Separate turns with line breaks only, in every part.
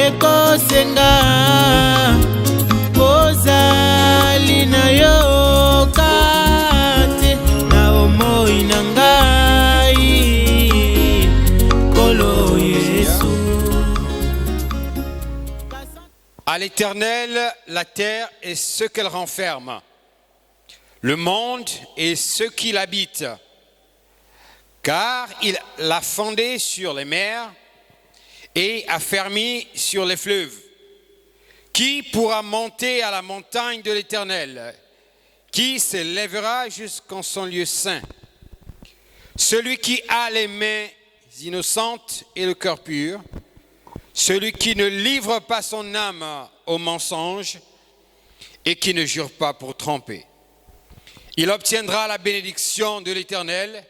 ekosenga ozali na yo kate na omoi na ngai kolo Yesu.
À l'Éternel, la terre et ce qu'elle renferme, le monde et ceux qui l'habitent, car il l'a fondé sur les mers et a fermé sur les fleuves. Qui pourra monter à la montagne de l'Éternel? Qui s'élèvera jusqu'en son lieu saint? Celui qui a les mains innocentes et le cœur pur, celui qui ne livre pas son âme au mensonge et qui ne jure pas pour tromper. Il obtiendra la bénédiction de l'Éternel,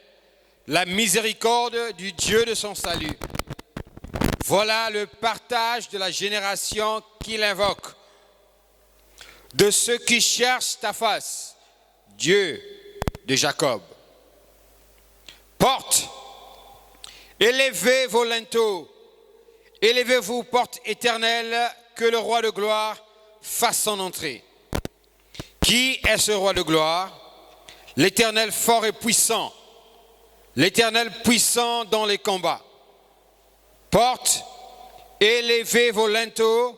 la miséricorde du Dieu de son salut. Voilà le partage de la génération qu'il invoque, de ceux qui cherchent ta face, Dieu de Jacob. Portes, élevez vos linteaux, élevez-vous, portes éternelles, que le roi de gloire fasse son entrée. Qui est ce roi de gloire? L'Éternel fort et puissant, l'Éternel puissant dans les combats. Portes, élevez vos linteaux,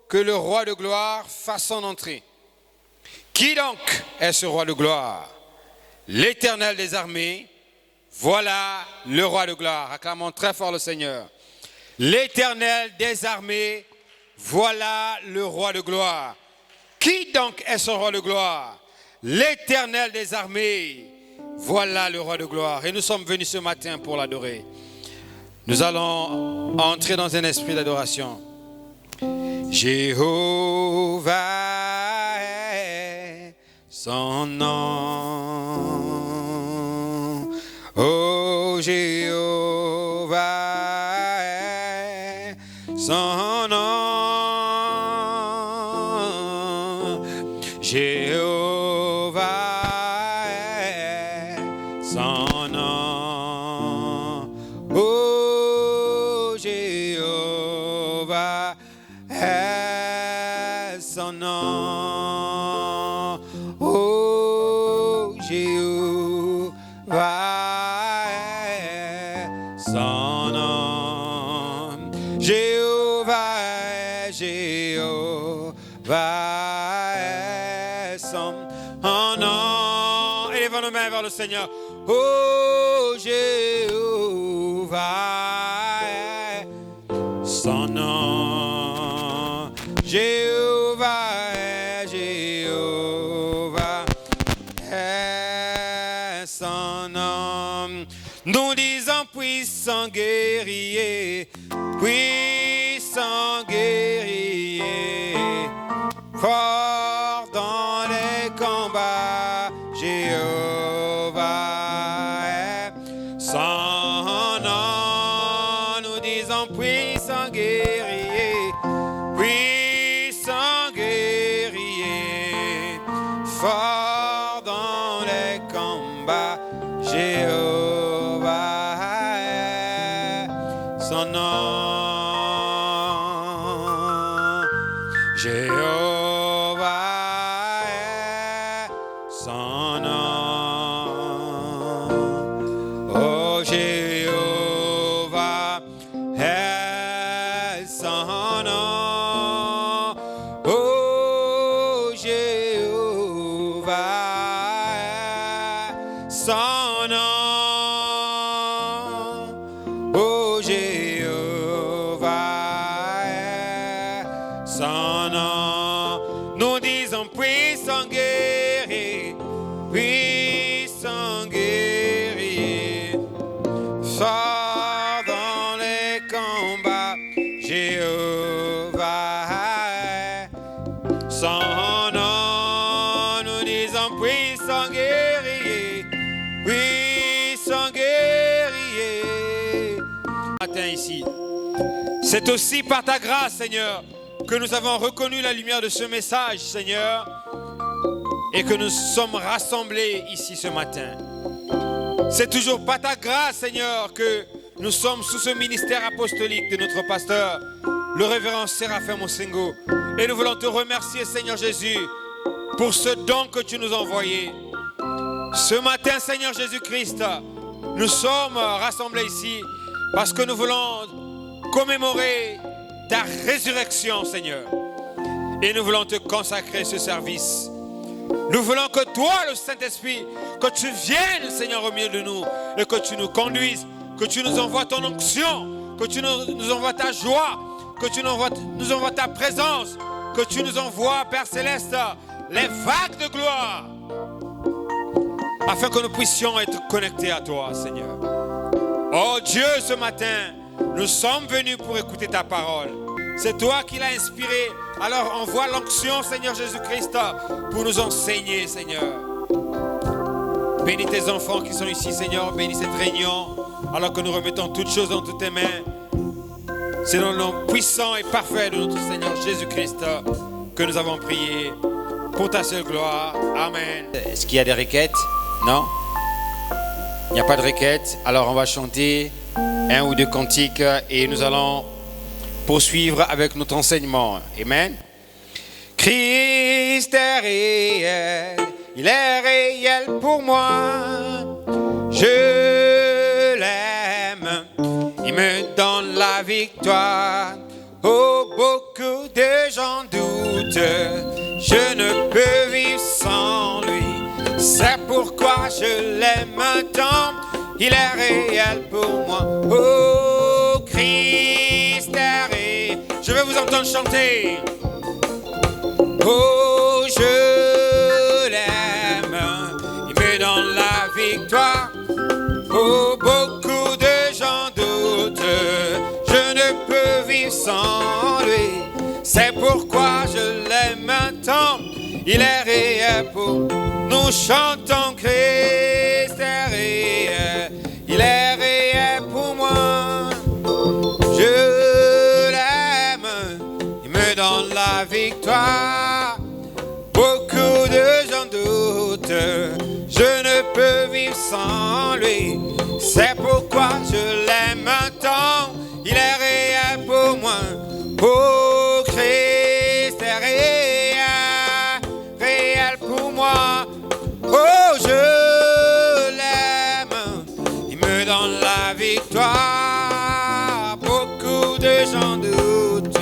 que le roi de gloire fasse son entrée. Qui donc est ce roi de gloire? L'Éternel des armées, voilà le roi de gloire. Acclamons très fort le Seigneur. L'Éternel des armées, voilà le roi de gloire. Qui donc est ce roi de gloire? L'Éternel des armées, voilà le roi de gloire. Et nous sommes venus ce matin pour l'adorer. Nous allons entrer dans un esprit d'adoration. Jéhovah est son nom. Oh Jéhovah est son nom. Jéhovah est son nom. Oh Jéhovah est son nom. Oh Jéhovah est son nom. Jéhovah est, Jéhovah est son nom. Élevons nos mains vers le Seigneur. Oh Jéhovah est son nom. Jéhovah est, Jéhovah est son nom. Nous disons puissant guerrier, puissant guerrier, fort dans les combats, Jéhovah est son nom. Nous disons puissant guerrier, puissant guerrier, fort dans les combats, Jéhovah est son nom. Jéhovah est son nom. Oh Jéhovah est son nom. Oh Jéhovah est son nom. Oh Jéhovah est son nom. Nous disons puissant guerrier, puissant guerrier, fort dans les combats, Jéhovah est son nom. Nous disons puissant guerrier, puissant guerrier. Matin ici, c'est aussi par ta grâce, Seigneur, que nous avons reconnu la lumière de ce message, Seigneur, et que nous sommes rassemblés ici ce matin. C'est toujours par ta grâce, Seigneur, que nous sommes sous ce ministère apostolique de notre pasteur, le révérend Séraphin Mosengo. Et nous voulons te remercier, Seigneur Jésus, pour ce don que tu nous as envoyé. Ce matin, Seigneur Jésus-Christ, nous sommes rassemblés ici parce que nous voulons commémorer ta résurrection, Seigneur. Et nous voulons te consacrer ce service. Nous voulons que toi, le Saint-Esprit, que tu viennes, Seigneur, au milieu de nous et que tu nous conduises, que tu nous envoies ton onction, que tu nous envoies ta joie, que tu nous envoies ta présence, que tu nous envoies, Père Céleste, les vagues de gloire, afin que nous puissions être connectés à toi, Seigneur. Oh Dieu, ce matin, nous sommes venus pour écouter ta parole. C'est toi qui l'as inspiré. Alors envoie l'onction, Seigneur Jésus-Christ, pour nous enseigner, Seigneur. Bénis tes enfants qui sont ici, Seigneur. Bénis cette réunion, alors que nous remettons toutes choses dans toutes tes mains. C'est dans le nom puissant et parfait de notre Seigneur Jésus-Christ que nous avons prié. Pour ta seule gloire. Amen. Est-ce qu'il y a des requêtes? Non? Il n'y a pas de requêtes. Alors on va chanter un ou deux cantiques et nous allons poursuivre avec notre enseignement. Amen. Christ est réel, il est réel pour moi. Je l'aime, il me donne la victoire. Oh, beaucoup de gens doutent, je ne peux vivre sans lui. C'est pourquoi je l'aime tant, il est réel pour moi. Oh, Christ est réel. Je vais vous entendre chanter. Oh, je l'aime, il me donne la victoire. Oh, beaucoup de gens doutent, je ne peux vivre sans lui. C'est pourquoi je l'aime tant, il est réel pour. Nous chantons Christ est réel, il est réel pour moi. Je l'aime, il me donne la victoire. Beaucoup de gens doutent, je ne peux vivre sans lui. C'est pourquoi je l'aime tant, il est réel pour moi. Oh, Christ est réel, réel pour moi. Oh, je l'aime, il me donne la victoire. Beaucoup de gens doutent,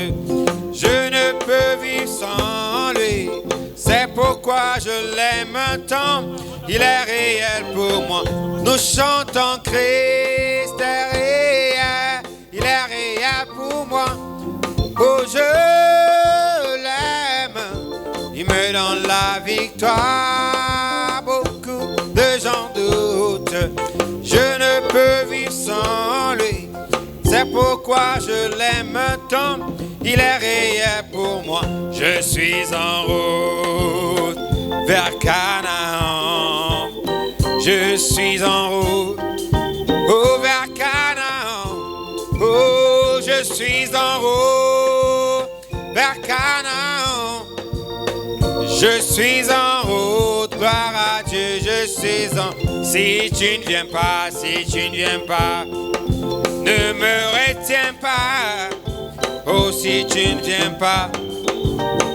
je ne peux vivre sans lui. C'est pourquoi je l'aime tant, il est réel pour moi. Nous chantons Christ est réel, il est réel pour moi. Oh, je l'aime, il me donne la victoire. Beaucoup de gens doutent, je ne peux vivre sans lui. C'est pourquoi je l'aime tant, il est réel pour moi. Je suis en route vers Canaan. Je suis en route, oh, vers Canaan. Oh, je suis en route vers Canaan. Je suis en route, gloire à Dieu, je suis en. Si tu ne viens pas, si tu ne viens pas, ne me retiens pas. Oh, si tu ne viens pas,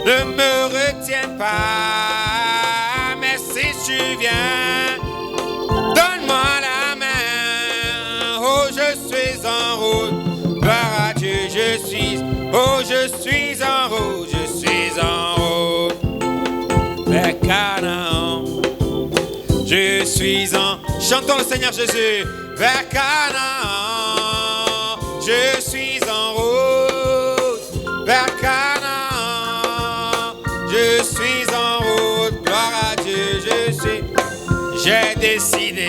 ne me retiens pas. Mais si tu viens, donne-moi la main. Oh, je suis en route, gloire à Dieu, je suis. Oh, je suis en route, je suis en route vers Canaan. Je suis en. Chantons le Seigneur Jésus vers Canaan. Je suis en route vers Canaan. Je suis en route, gloire à Dieu, je suis. J'ai décidé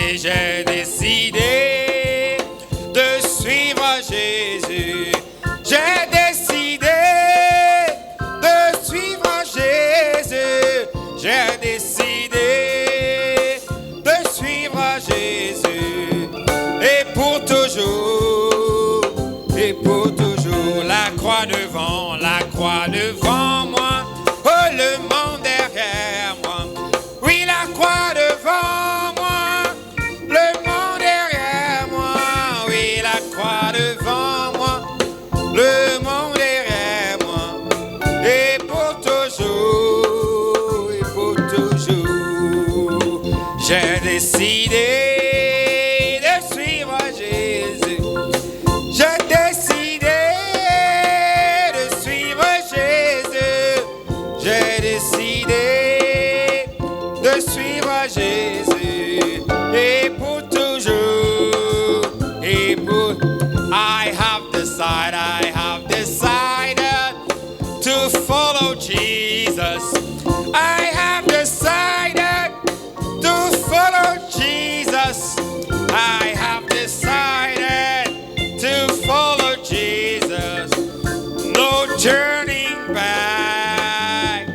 de suivre Jésus. J'ai décidé de suivre Jésus. J'ai décidé de suivre Jésus. Et pour toujours, la croix devant moi. Oh, le monde derrière moi. Oui, la croix devant moi. Le monde derrière moi. Oui, la croix devant moi. Le monde derrière side. I have decided to follow Jesus. I have decided to follow Jesus. I have decided to follow Jesus. No turning back.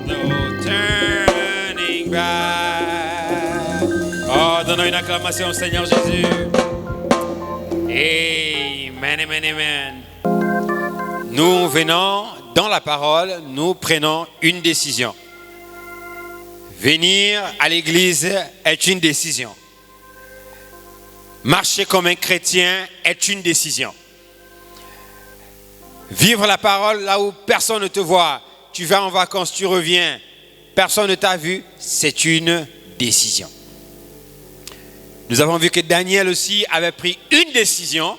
No turning back. Oh, donnons une acclamation au Seigneur Jésus. Amen, amen, amen. Nous venons dans la parole, nous prenons une décision. Venir à l'église est une décision. Marcher comme un chrétien est une décision. Vivre la parole là où personne ne te voit, tu vas en vacances, tu reviens, personne ne t'a vu, c'est une décision. Nous avons vu que Daniel aussi avait pris une décision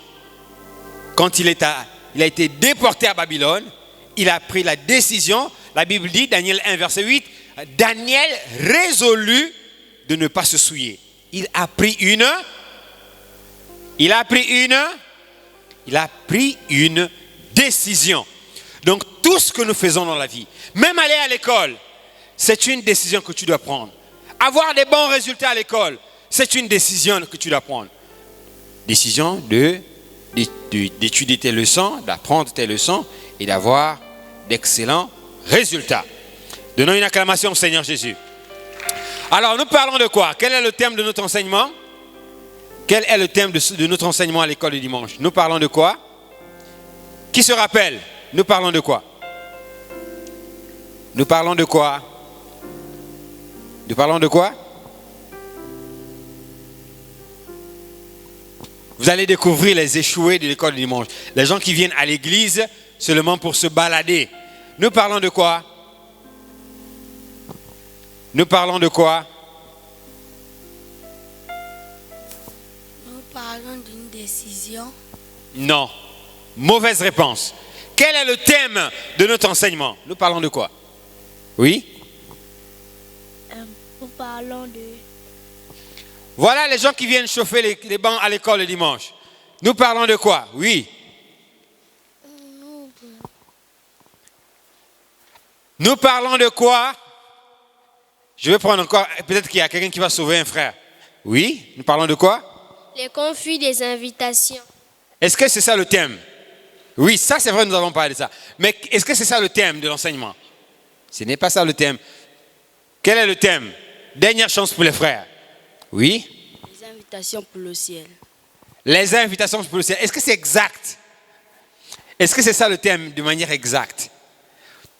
quand il a été déporté à Babylone. Il a pris la décision, la Bible dit, Daniel 1, verset 8, Daniel résolut de ne pas se souiller. Il a pris une décision. Donc tout ce que nous faisons dans la vie, même aller à l'école, c'est une décision que tu dois prendre. Avoir des bons résultats à l'école, c'est une décision que tu dois prendre. Décision d'étudier tes leçons, d'apprendre tes leçons et d'avoir d'excellents résultats. Donnons une acclamation au Seigneur Jésus. Alors, nous parlons de quoi? Quel est le thème de notre enseignement? Quel est le thème de notre enseignement à l'école du dimanche? Nous parlons de quoi? Qui se rappelle? Nous parlons de quoi? Nous parlons de quoi? Nous parlons de quoi? Vous allez découvrir les échoués de l'école du dimanche. Les gens qui viennent à l'église seulement pour se balader. Nous parlons de quoi? Nous parlons de quoi?
Nous parlons d'une décision.
Non. Mauvaise réponse. Quel est le thème de notre enseignement? Nous parlons de quoi? Oui?
Nous parlons de...
Voilà les gens qui viennent chauffer les bancs à l'école le dimanche. Nous parlons de quoi? Oui. Nous parlons de quoi? Je vais prendre encore, peut-être qu'il y a quelqu'un qui va sauver un frère. Oui, nous parlons de quoi?
Les conflits des invitations.
Est-ce que c'est ça le thème? Oui, ça c'est vrai, nous avons parlé de ça. Mais est-ce que c'est ça le thème de l'enseignement? Ce n'est pas ça le thème. Quel est le thème? Dernière chance pour les frères. Oui?
Les invitations pour le ciel.
Les invitations pour le ciel. Est-ce que c'est exact? Est-ce que c'est ça le thème de manière exacte?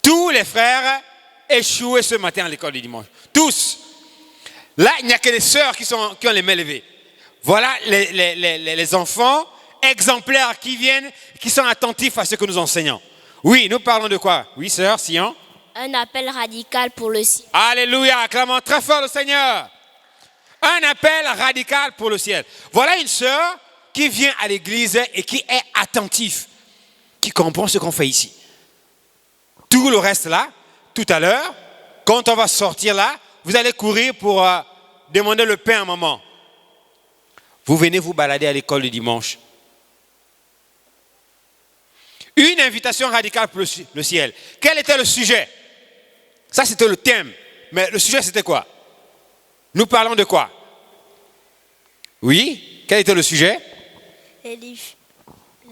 Tous les frères échoués ce matin à l'école du dimanche. Tous. Là, il n'y a que les sœurs qui ont les mains levées. Voilà les enfants exemplaires qui viennent, qui sont attentifs à ce que nous enseignons. Oui, nous parlons de quoi? Oui, sœur, Sion?
Un appel radical pour le ciel.
Alléluia, acclamons très fort le Seigneur. Un appel radical pour le ciel. Voilà une sœur qui vient à l'église et qui est attentive, qui comprend ce qu'on fait ici. Tout le reste là, tout à l'heure, quand on va sortir là, vous allez courir pour demander le pain à maman. Vous venez vous balader à l'école le dimanche. Une invitation radicale pour le ciel. Quel était le sujet? Ça, c'était le thème. Mais le sujet, c'était quoi? Nous parlons de quoi? Oui? Quel était le sujet?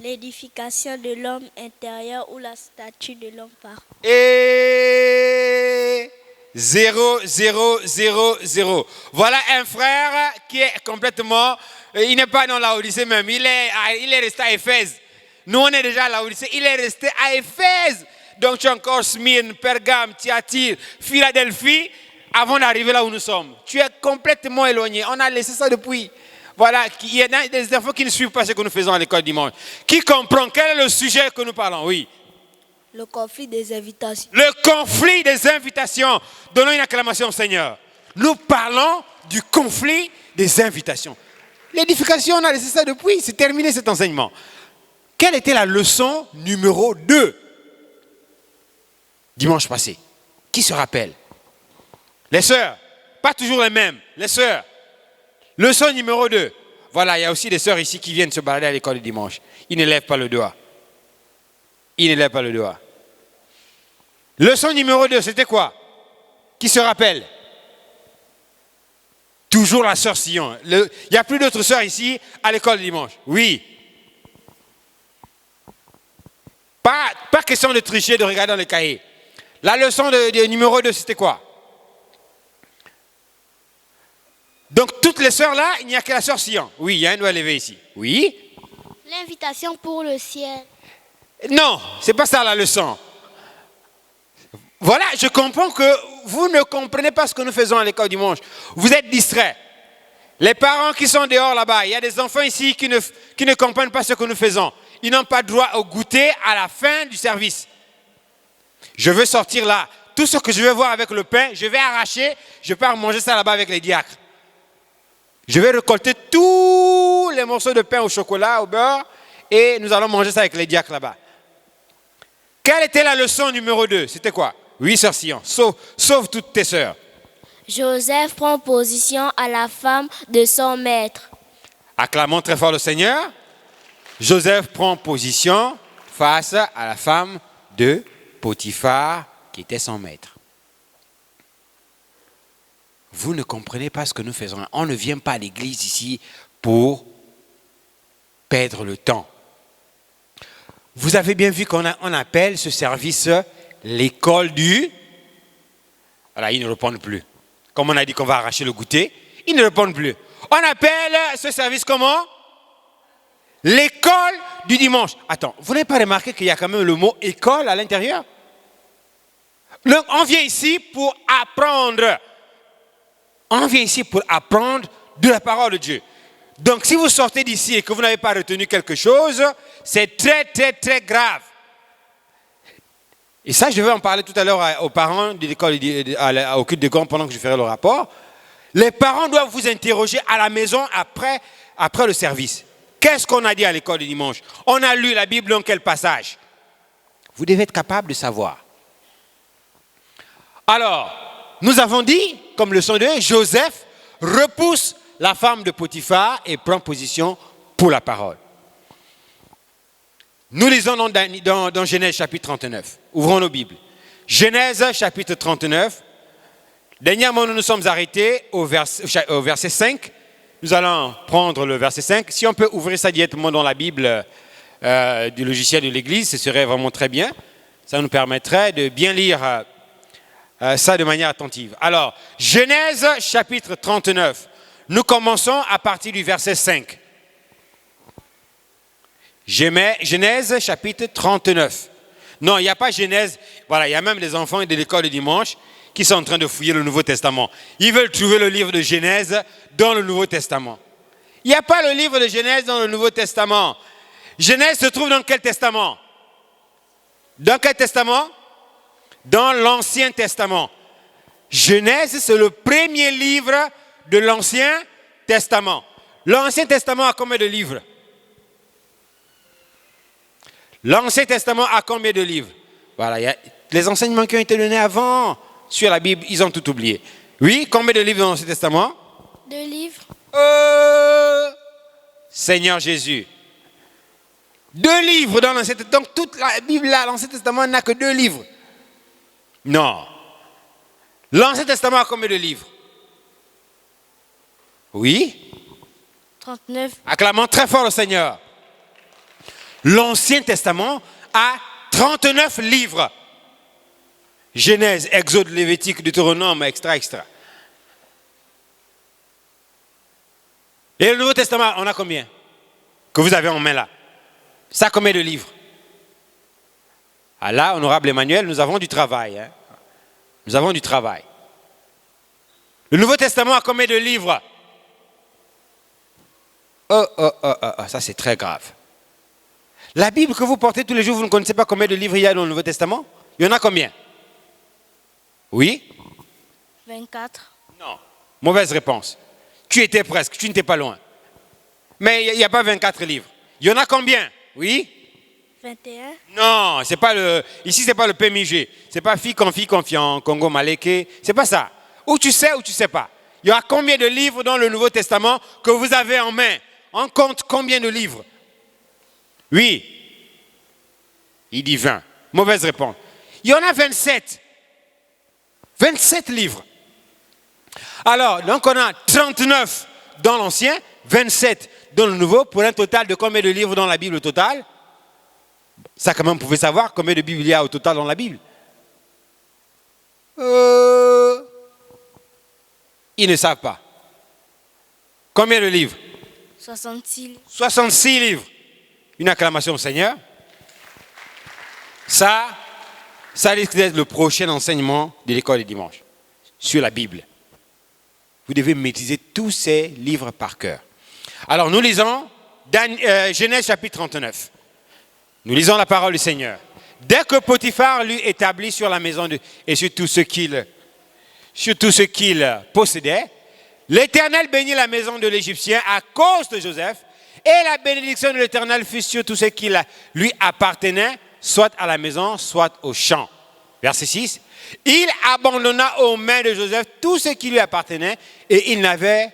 L'édification de l'homme intérieur ou la statue de l'homme par.
Et 0, 0, 0, 0. Voilà un frère qui est complètement... Il n'est pas dans la Odyssée même. Il est resté à Éphèse. Nous, on est déjà à la Odyssée. Il est resté à Éphèse. Donc, tu as encore Smyrne, Pergame, Thyatire, Philadelphie, avant d'arriver là où nous sommes. Tu es complètement éloigné. On a laissé ça depuis. Voilà, il y a des enfants qui ne suivent pas ce que nous faisons à l'école dimanche. Qui comprend? Quel est le sujet que nous parlons? Oui.
Le conflit des invitations.
Le conflit des invitations. Donnons une acclamation au Seigneur. Nous parlons du conflit des invitations. L'édification, on a laissé ça depuis. C'est terminé cet enseignement. Quelle était la leçon numéro 2 dimanche passé? Qui se rappelle? Les sœurs. Pas toujours les mêmes. Les sœurs. Leçon numéro 2. Voilà, il y a aussi des sœurs ici qui viennent se balader à l'école le dimanche. Ils ne lèvent pas le doigt. Ils ne lèvent pas le doigt. Leçon numéro 2, c'était quoi? Qui se rappelle? Toujours la sœur Sion. Il n'y a plus d'autres sœurs ici à l'école le dimanche. Oui. Pas question de tricher, de regarder dans le cahier. La leçon de numéro 2, c'était quoi? Donc, toutes les sœurs là, il n'y a que la sœur Sion. Oui, il y a un doigt levé ici. Oui.
L'invitation pour le ciel.
Non, c'est pas ça la leçon. Voilà, je comprends que vous ne comprenez pas ce que nous faisons à l'école dimanche. Vous êtes distraits. Les parents qui sont dehors là-bas, il y a des enfants ici qui ne comprennent pas ce que nous faisons. Ils n'ont pas droit au goûter à la fin du service. Je veux sortir là. Tout ce que je vais voir avec le pain, je vais arracher, je pars manger ça là-bas avec les diacres. Je vais récolter tous les morceaux de pain au chocolat, au beurre, et nous allons manger ça avec les diacres là-bas. Quelle était la leçon numéro 2? C'était quoi? Oui, sœur Sion, sauve toutes tes sœurs.
Joseph prend position à la femme de son maître.
Acclamons très fort le Seigneur. Joseph prend position face à la femme de Potiphar, qui était son maître. Vous ne comprenez pas ce que nous faisons. On ne vient pas à l'église ici pour perdre le temps. Vous avez bien vu qu'on appelle ce service l'école du... Voilà, ils ne répondent plus. Comme on a dit qu'on va arracher le goûter, ils ne répondent plus. On appelle ce service comment? L'école du dimanche. Attends, vous n'avez pas remarqué qu'il y a quand même le mot école à l'intérieur? Donc, on vient ici pour apprendre. On vient ici pour apprendre de la parole de Dieu. Donc, si vous sortez d'ici et que vous n'avez pas retenu quelque chose, c'est très, très, très grave. Et ça, je vais en parler tout à l'heure aux parents de l'école, au culte de Gand, pendant que je ferai le rapport. Les parents doivent vous interroger à la maison après le service. Qu'est-ce qu'on a dit à l'école du dimanche? On a lu la Bible dans quel passage? Vous devez être capable de savoir. Alors, nous avons dit, comme leçon 2, Joseph repousse la femme de Potiphar et prend position pour la parole. Nous lisons dans Genèse chapitre 39. Ouvrons nos Bibles. Genèse chapitre 39. Dernièrement, nous nous sommes arrêtés au verset 5. Nous allons prendre le verset 5. Si on peut ouvrir ça directement dans la Bible du logiciel de l'Église, ce serait vraiment très bien. Ça nous permettrait de bien lire ça de manière attentive. Alors, Genèse chapitre 39. Nous commençons à partir du verset 5. Genèse chapitre 39. Non, il n'y a pas Genèse. Voilà, il y a même les enfants de l'école du dimanche qui sont en train de fouiller le Nouveau Testament. Ils veulent trouver le livre de Genèse dans le Nouveau Testament. Il n'y a pas le livre de Genèse dans le Nouveau Testament. Genèse se trouve dans quel testament? Dans quel testament? Dans l'Ancien Testament. Genèse, c'est le premier livre de l'Ancien Testament. L'Ancien Testament a combien de livres? L'Ancien Testament a combien de livres? Voilà, il y a les enseignements qui ont été donnés avant sur la Bible, ils ont tout oublié. Oui, combien de livres dans l'Ancien Testament?
2 livres.
Seigneur Jésus. 2 livres dans l'Ancien Testament. Donc toute la Bible là, l'Ancien Testament n'a que 2 livres. Non. L'Ancien Testament a combien de livres? Oui.
39.
Acclamons très fort le Seigneur. L'Ancien Testament a 39 livres. Genèse, Exode, Lévitique, Deutéronome, extra. Et le Nouveau Testament, on a combien? Que vous avez en main là? Ça, combien de livres? Ah là, honorable Emmanuel, nous avons du travail. Hein? Nous avons du travail. Le Nouveau Testament a combien de livres? Ça c'est très grave. La Bible que vous portez tous les jours, vous ne connaissez pas combien de livres il y a dans le Nouveau Testament? Il y en a combien? Oui?
24.
Non. Mauvaise réponse. Tu étais presque, tu n'étais pas loin. Mais il n'y a pas 24 livres. Il y en a combien? Oui?
21.
Non, c'est pas ici c'est pas le PMIG. C'est pas fille confiant, Congo Maléké. C'est pas ça. Ou tu sais pas. Il y a combien de livres dans le Nouveau Testament que vous avez en main? On compte combien de livres? Oui. Il dit 20. Mauvaise réponse. Il y en a 27. 27 livres. Alors, donc on a 39 dans l'Ancien, 27 dans le Nouveau, pour un total de combien de livres dans la Bible au total? Ça, quand même, vous pouvez savoir combien de Bibles il y a au total dans la Bible. Ils ne savent pas. Combien de livres?
66 livres.
66 livres. Une acclamation au Seigneur. Ça risque d'être le prochain enseignement de l'école du dimanche sur la Bible. Vous devez maîtriser tous ces livres par cœur. Alors, nous lisons Genèse chapitre 39. Nous lisons la parole du Seigneur. Dès que Potiphar l'eut établi sur la maison et sur tout ce qu'il possédait, l'Éternel bénit la maison de l'Égyptien à cause de Joseph, et la bénédiction de l'Éternel fut sur tout ce qui lui appartenait, soit à la maison, soit au champ. Verset 6. Il abandonna aux mains de Joseph tout ce qui lui appartenait, et il n'avait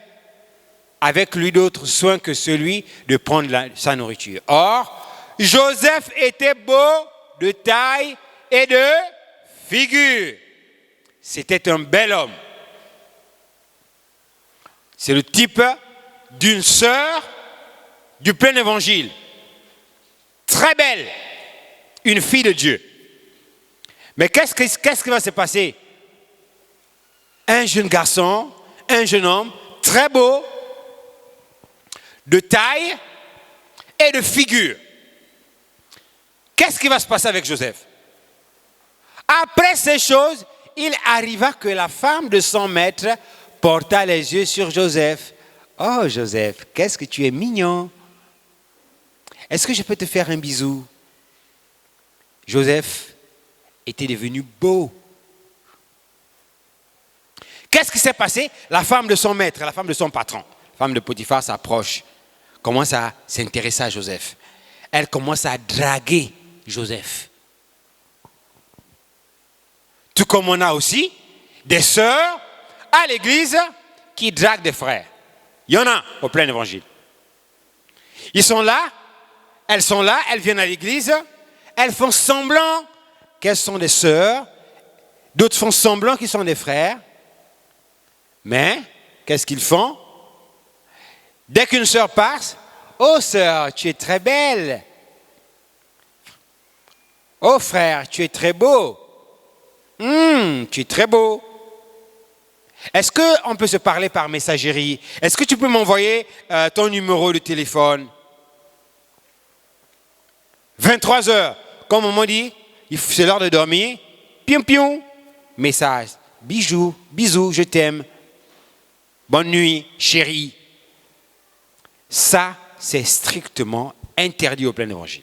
avec lui d'autre soin que celui de prendre sa nourriture. Or, Joseph était beau de taille et de figure. C'était un bel homme. C'est le type d'une sœur du plein évangile. Très belle. Une fille de Dieu. Mais qu'est-ce qui va se passer? Un jeune garçon, un jeune homme, très beau, de taille et de figure. Qu'est-ce qui va se passer avec Joseph? Après ces choses, il arriva que la femme de son maître porta les yeux sur Joseph. Oh Joseph, qu'est-ce que tu es mignon. Est-ce que je peux te faire un bisou? Joseph était devenu beau. Qu'est-ce qui s'est passé? La femme de son maître, la femme de son patron, la femme de Potiphar s'approche, commence à s'intéresser à Joseph. Elle commence à draguer Joseph. Tout comme on a aussi des sœurs à l'église qui draguent des frères. Il y en a au plein évangile. Ils sont là, elles viennent à l'église, elles font semblant qu'elles sont des sœurs, d'autres font semblant qu'ils sont des frères, mais qu'est-ce qu'ils font? Dès qu'une sœur passe, oh sœur, tu es très belle. Oh frère, tu es très beau. Tu es très beau. Est-ce qu'on peut se parler par messagerie? Est-ce que tu peux m'envoyer ton numéro de téléphone? 23 heures, comme maman dit, c'est l'heure de dormir. Pium pium, message. Bisous, bisous, je t'aime. Bonne nuit, chérie. Ça, c'est strictement interdit au plein évangile.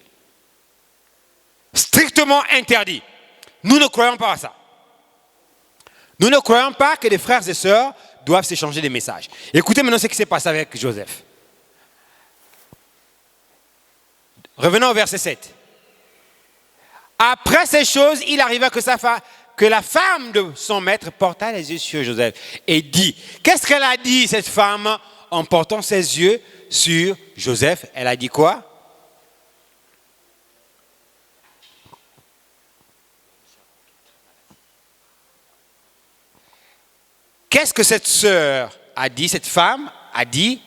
Strictement interdit. Nous ne croyons pas à ça. Nous ne croyons pas que les frères et sœurs doivent s'échanger des messages. Écoutez maintenant ce qui s'est passé avec Joseph. Revenons au verset 7. Après ces choses, il arriva que la femme de son maître porta les yeux sur Joseph et dit, qu'est-ce qu'elle a dit cette femme en portant ses yeux sur Joseph? Elle a dit quoi? Qu'est-ce que cette sœur a dit, cette femme a dit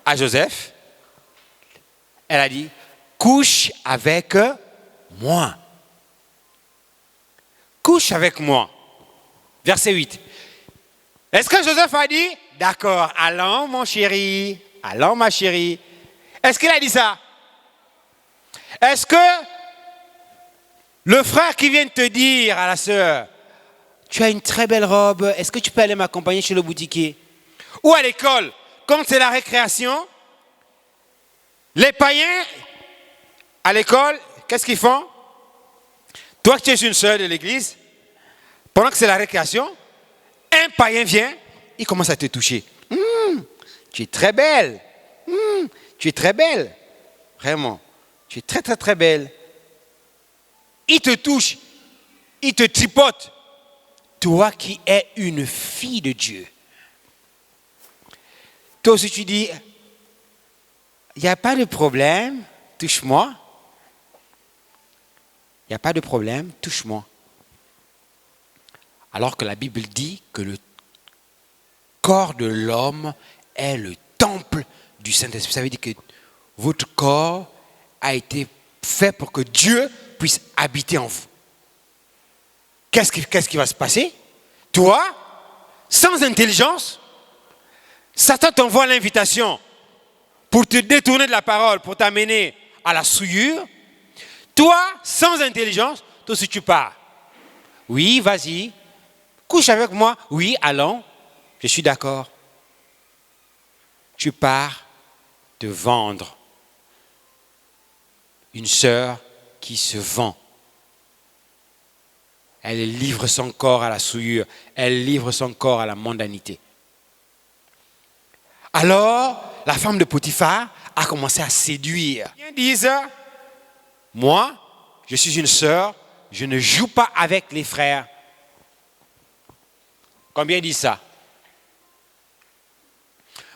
à Joseph? Elle a dit, couche avec moi. Couche avec moi. Verset 8. Est-ce que Joseph a dit, d'accord, allons mon chéri, allons ma chérie? Est-ce qu'il a dit ça? Est-ce que le frère qui vient de te dire à la sœur, tu as une très belle robe, est-ce que tu peux aller m'accompagner chez le boutiquier? Ou à l'école, quand c'est la récréation, les païens, à l'école, qu'est-ce qu'ils font? Toi qui es une sœur de l'église, pendant que c'est la récréation, un païen vient, il commence à te toucher. Tu es très belle. Tu es très belle. Vraiment. Tu es très, très, très belle. Il te touche. Il te tripote. Toi qui es une fille de Dieu. Toi aussi tu dis, il n'y a pas de problème, touche-moi. Il n'y a pas de problème, touche-moi. Alors que la Bible dit que le corps de l'homme est le temple du Saint-Esprit. Ça veut dire que votre corps a été fait pour que Dieu puisse habiter en vous. Qu'est-ce qui va se passer? Toi, sans intelligence, Satan t'envoie l'invitation pour te détourner de la parole, pour t'amener à la souillure. Toi, sans intelligence, toi aussi tu pars. Oui, vas-y. Couche avec moi. Oui, allons. Je suis d'accord. Tu pars te vendre. Une sœur qui se vend. Elle livre son corps à la souillure. Elle livre son corps à la mondanité. Alors, la femme de Potiphar a commencé à séduire. Ils disent, moi, je suis une sœur, je ne joue pas avec les frères. Combien disent ça?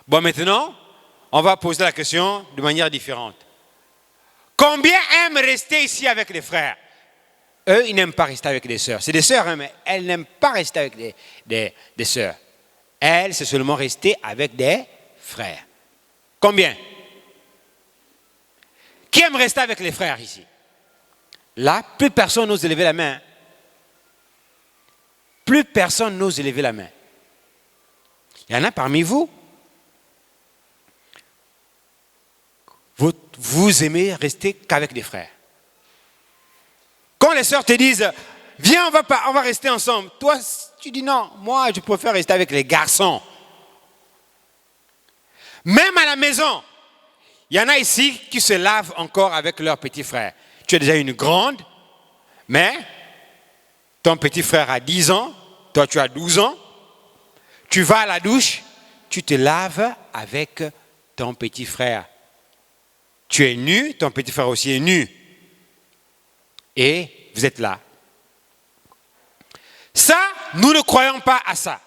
Bon, maintenant, on va poser la question de manière différente. Combien aiment rester ici avec les frères? Eux, ils n'aiment pas rester avec des sœurs. C'est des sœurs, hein, mais elles n'aiment pas rester avec des sœurs. Elles, c'est seulement rester avec des frères. Combien? Qui aime rester avec les frères ici? Là, plus personne n'ose lever la main. Plus personne n'ose lever la main. Il y en a parmi vous. Vous aimez rester qu'avec des frères. Quand les sœurs te disent, viens, on va rester ensemble. Toi, tu dis non, moi, je préfère rester avec les garçons. Même à la maison, il y en a ici qui se lavent encore avec leurs petits frères. Tu es déjà une grande, mais ton petit frère a 10 ans, toi tu as 12 ans. Tu vas à la douche, tu te laves avec ton petit frère. Tu es nu, ton petit frère aussi est nu. Et vous êtes là. Ça, nous ne croyons pas à ça.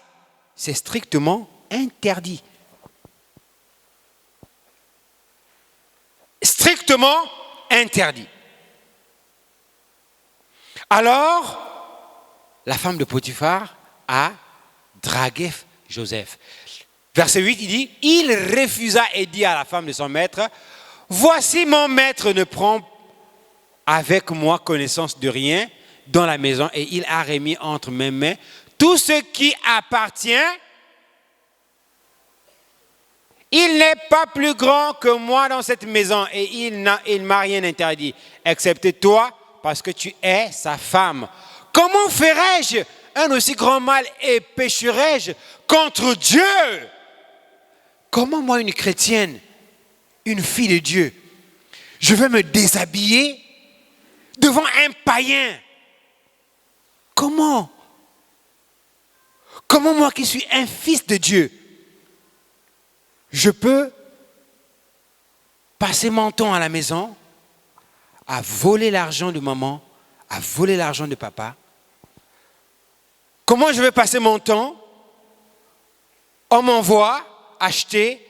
C'est strictement interdit. Strictement interdit. Alors, la femme de Potiphar a dragué Joseph. Verset 8, il dit, il refusa et dit à la femme de son maître, voici mon maître ne prend avec moi connaissance de rien dans la maison et il a remis entre mes mains tout ce qui appartient. Il n'est pas plus grand que moi dans cette maison et il ne m'a rien interdit, excepté toi, parce que tu es sa femme. Comment ferais-je un aussi grand mal et pécherais-je contre Dieu? Comment moi, une chrétienne, une fille de Dieu, je vais me déshabiller devant un païen? Comment? Comment moi qui suis un fils de Dieu, je peux passer mon temps à la maison à voler l'argent de maman, à voler l'argent de papa? Comment je vais passer mon temps? On m'envoie acheter,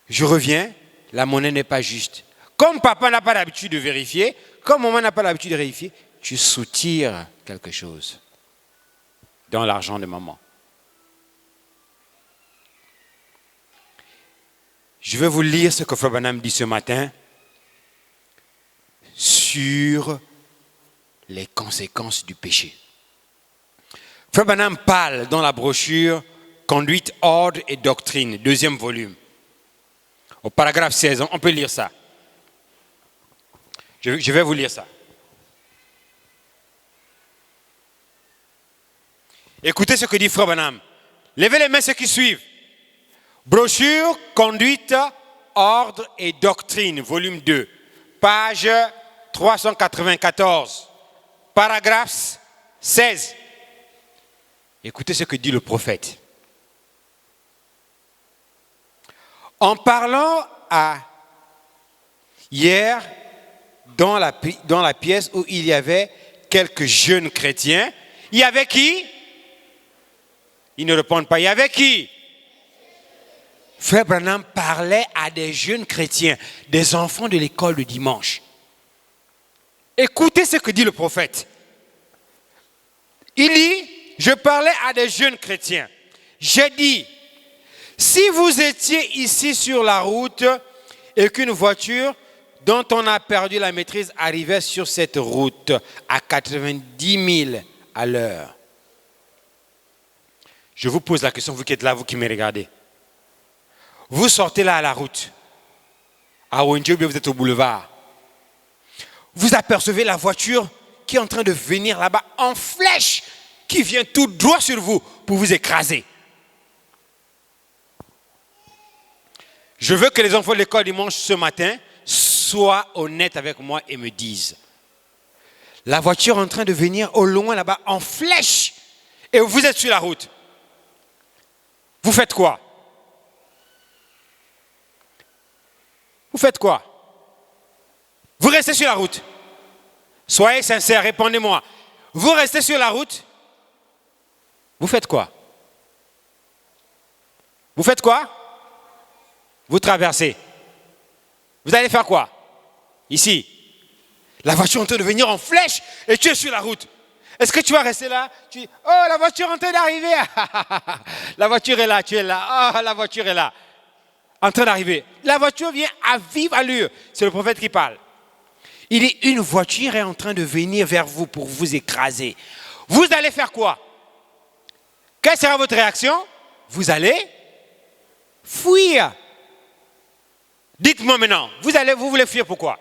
je reviens, la monnaie n'est pas juste. Comme papa n'a pas l'habitude de vérifier, comme maman n'a pas l'habitude de vérifier, tu soutires quelque chose dans l'argent de maman. Je vais vous lire ce que Frère Branham dit ce matin sur les conséquences du péché. Frère Branham parle dans la brochure Conduite, ordre et doctrine, 2e volume. Au paragraphe 16, on peut lire ça. Je vais vous lire ça. Écoutez ce que dit Frère Branham. Levez les mains ceux qui suivent. Brochure, conduite, ordre et doctrine, volume 2, page 394, paragraphe 16. Écoutez ce que dit le prophète. En parlant hier dans la pièce où il y avait quelques jeunes chrétiens, il y avait qui? Ils ne répondent pas. Il y avait qui? Frère Branham parlait à des jeunes chrétiens, des enfants de l'école de dimanche. Écoutez ce que dit le prophète. Il dit, je parlais à des jeunes chrétiens. J'ai dit, si vous étiez ici sur la route et qu'une voiture dont on a perdu la maîtrise arrivait sur cette route à 90 000 à l'heure. Je vous pose la question, vous qui êtes là, vous qui me regardez. Vous sortez là à la route, à Wendjobé, vous êtes au boulevard. Vous apercevez la voiture qui est en train de venir là-bas en flèche, qui vient tout droit sur vous pour vous écraser. Je veux que les enfants de l'école dimanche ce matin soient honnêtes avec moi et me disent, la voiture est en train de venir au loin là-bas en flèche et vous êtes sur la route. Vous faites quoi? Vous faites quoi? Vous restez sur la route. Soyez sincères, répondez-moi. Vous restez sur la route. Vous faites quoi? Vous faites quoi? Vous traversez. Vous allez faire quoi? Ici. La voiture est en train de venir en flèche et tu es sur la route. Est-ce que tu vas rester là? Tu dis, oh, la voiture est en train d'arriver. La voiture est là, tu es là. Oh, la voiture est là. En train d'arriver. La voiture vient à vive allure. C'est le prophète qui parle. Il dit, une voiture est en train de venir vers vous pour vous écraser. Vous allez faire quoi? Quelle sera votre réaction? Vous allez fuir. Dites-moi maintenant, vous voulez fuir pourquoi?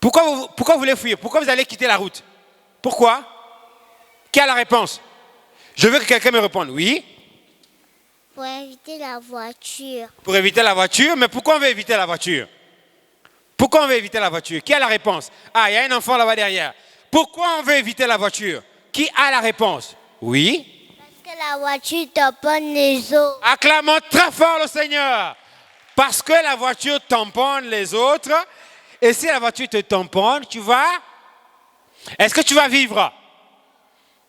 Pourquoi vous voulez fuir? Pourquoi vous allez quitter la route? Pourquoi? Qui a la réponse? Je veux que quelqu'un me réponde. Oui?
Pour éviter la voiture.
Pour éviter la voiture? Mais pourquoi on veut éviter la voiture? Pourquoi on veut éviter la voiture? Qui a la réponse? Ah, il y a un enfant là-bas derrière. Pourquoi on veut éviter la voiture? Qui a la réponse? Oui?
Parce que la voiture tamponne les autres.
Acclamons très fort le Seigneur. Parce que la voiture tamponne les autres. Et si la voiture te tamponne, tu vas... Est-ce que tu vas vivre?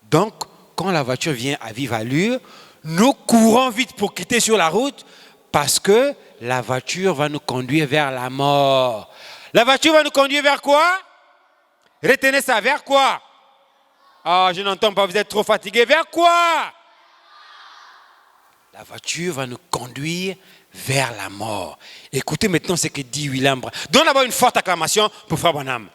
Donc, quand la voiture vient à vive allure, nous courons vite pour quitter sur la route parce que la voiture va nous conduire vers la mort. La voiture va nous conduire vers quoi? Retenez ça, vers quoi? Ah, je n'entends pas, vous êtes trop fatigué. Vers quoi? La voiture va nous conduire vers la mort. Écoutez maintenant ce que dit William Branham. Donne d'abord une forte acclamation pour Frère Branham.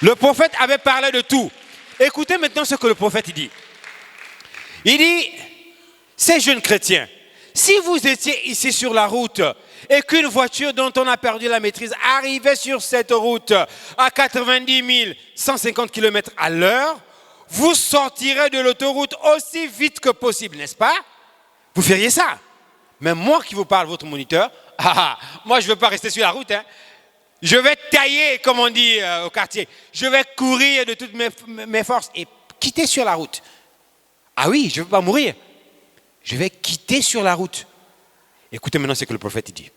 Le prophète avait parlé de tout. Écoutez maintenant ce que le prophète dit. Il dit, ces jeunes chrétiens, si vous étiez ici sur la route et qu'une voiture dont on a perdu la maîtrise arrivait sur cette route à 90 150 km à l'heure, vous sortirez de l'autoroute aussi vite que possible, n'est-ce pas? Vous feriez ça. Mais moi qui vous parle, votre moniteur, moi je ne veux pas rester sur la route. Hein. Je vais tailler, comme on dit au quartier. Je vais courir de toutes mes forces et quitter sur la route. Ah oui, je ne veux pas mourir. Je vais quitter sur la route. Écoutez maintenant ce que le prophète dit.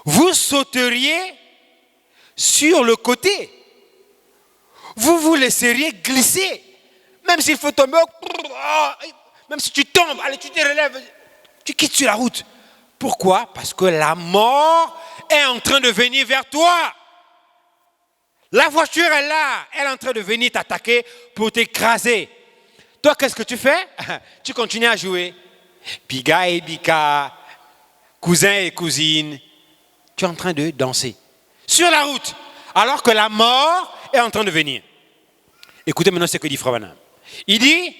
Vous sauteriez sur le côté. Vous vous laisseriez glisser. Même s'il faut tomber, même si tu tombes, allez, tu te relèves, tu quittes sur la route. Pourquoi? Parce que la mort est en train de venir vers toi. La voiture est là, elle est en train de venir t'attaquer pour t'écraser. Toi, qu'est-ce que tu fais? Tu continues à jouer. Biga et Bika, cousin et cousine. Tu es en train de danser. Sur la route. Alors que la mort est en train de venir. Écoutez maintenant ce que dit Frère Branham. Il dit,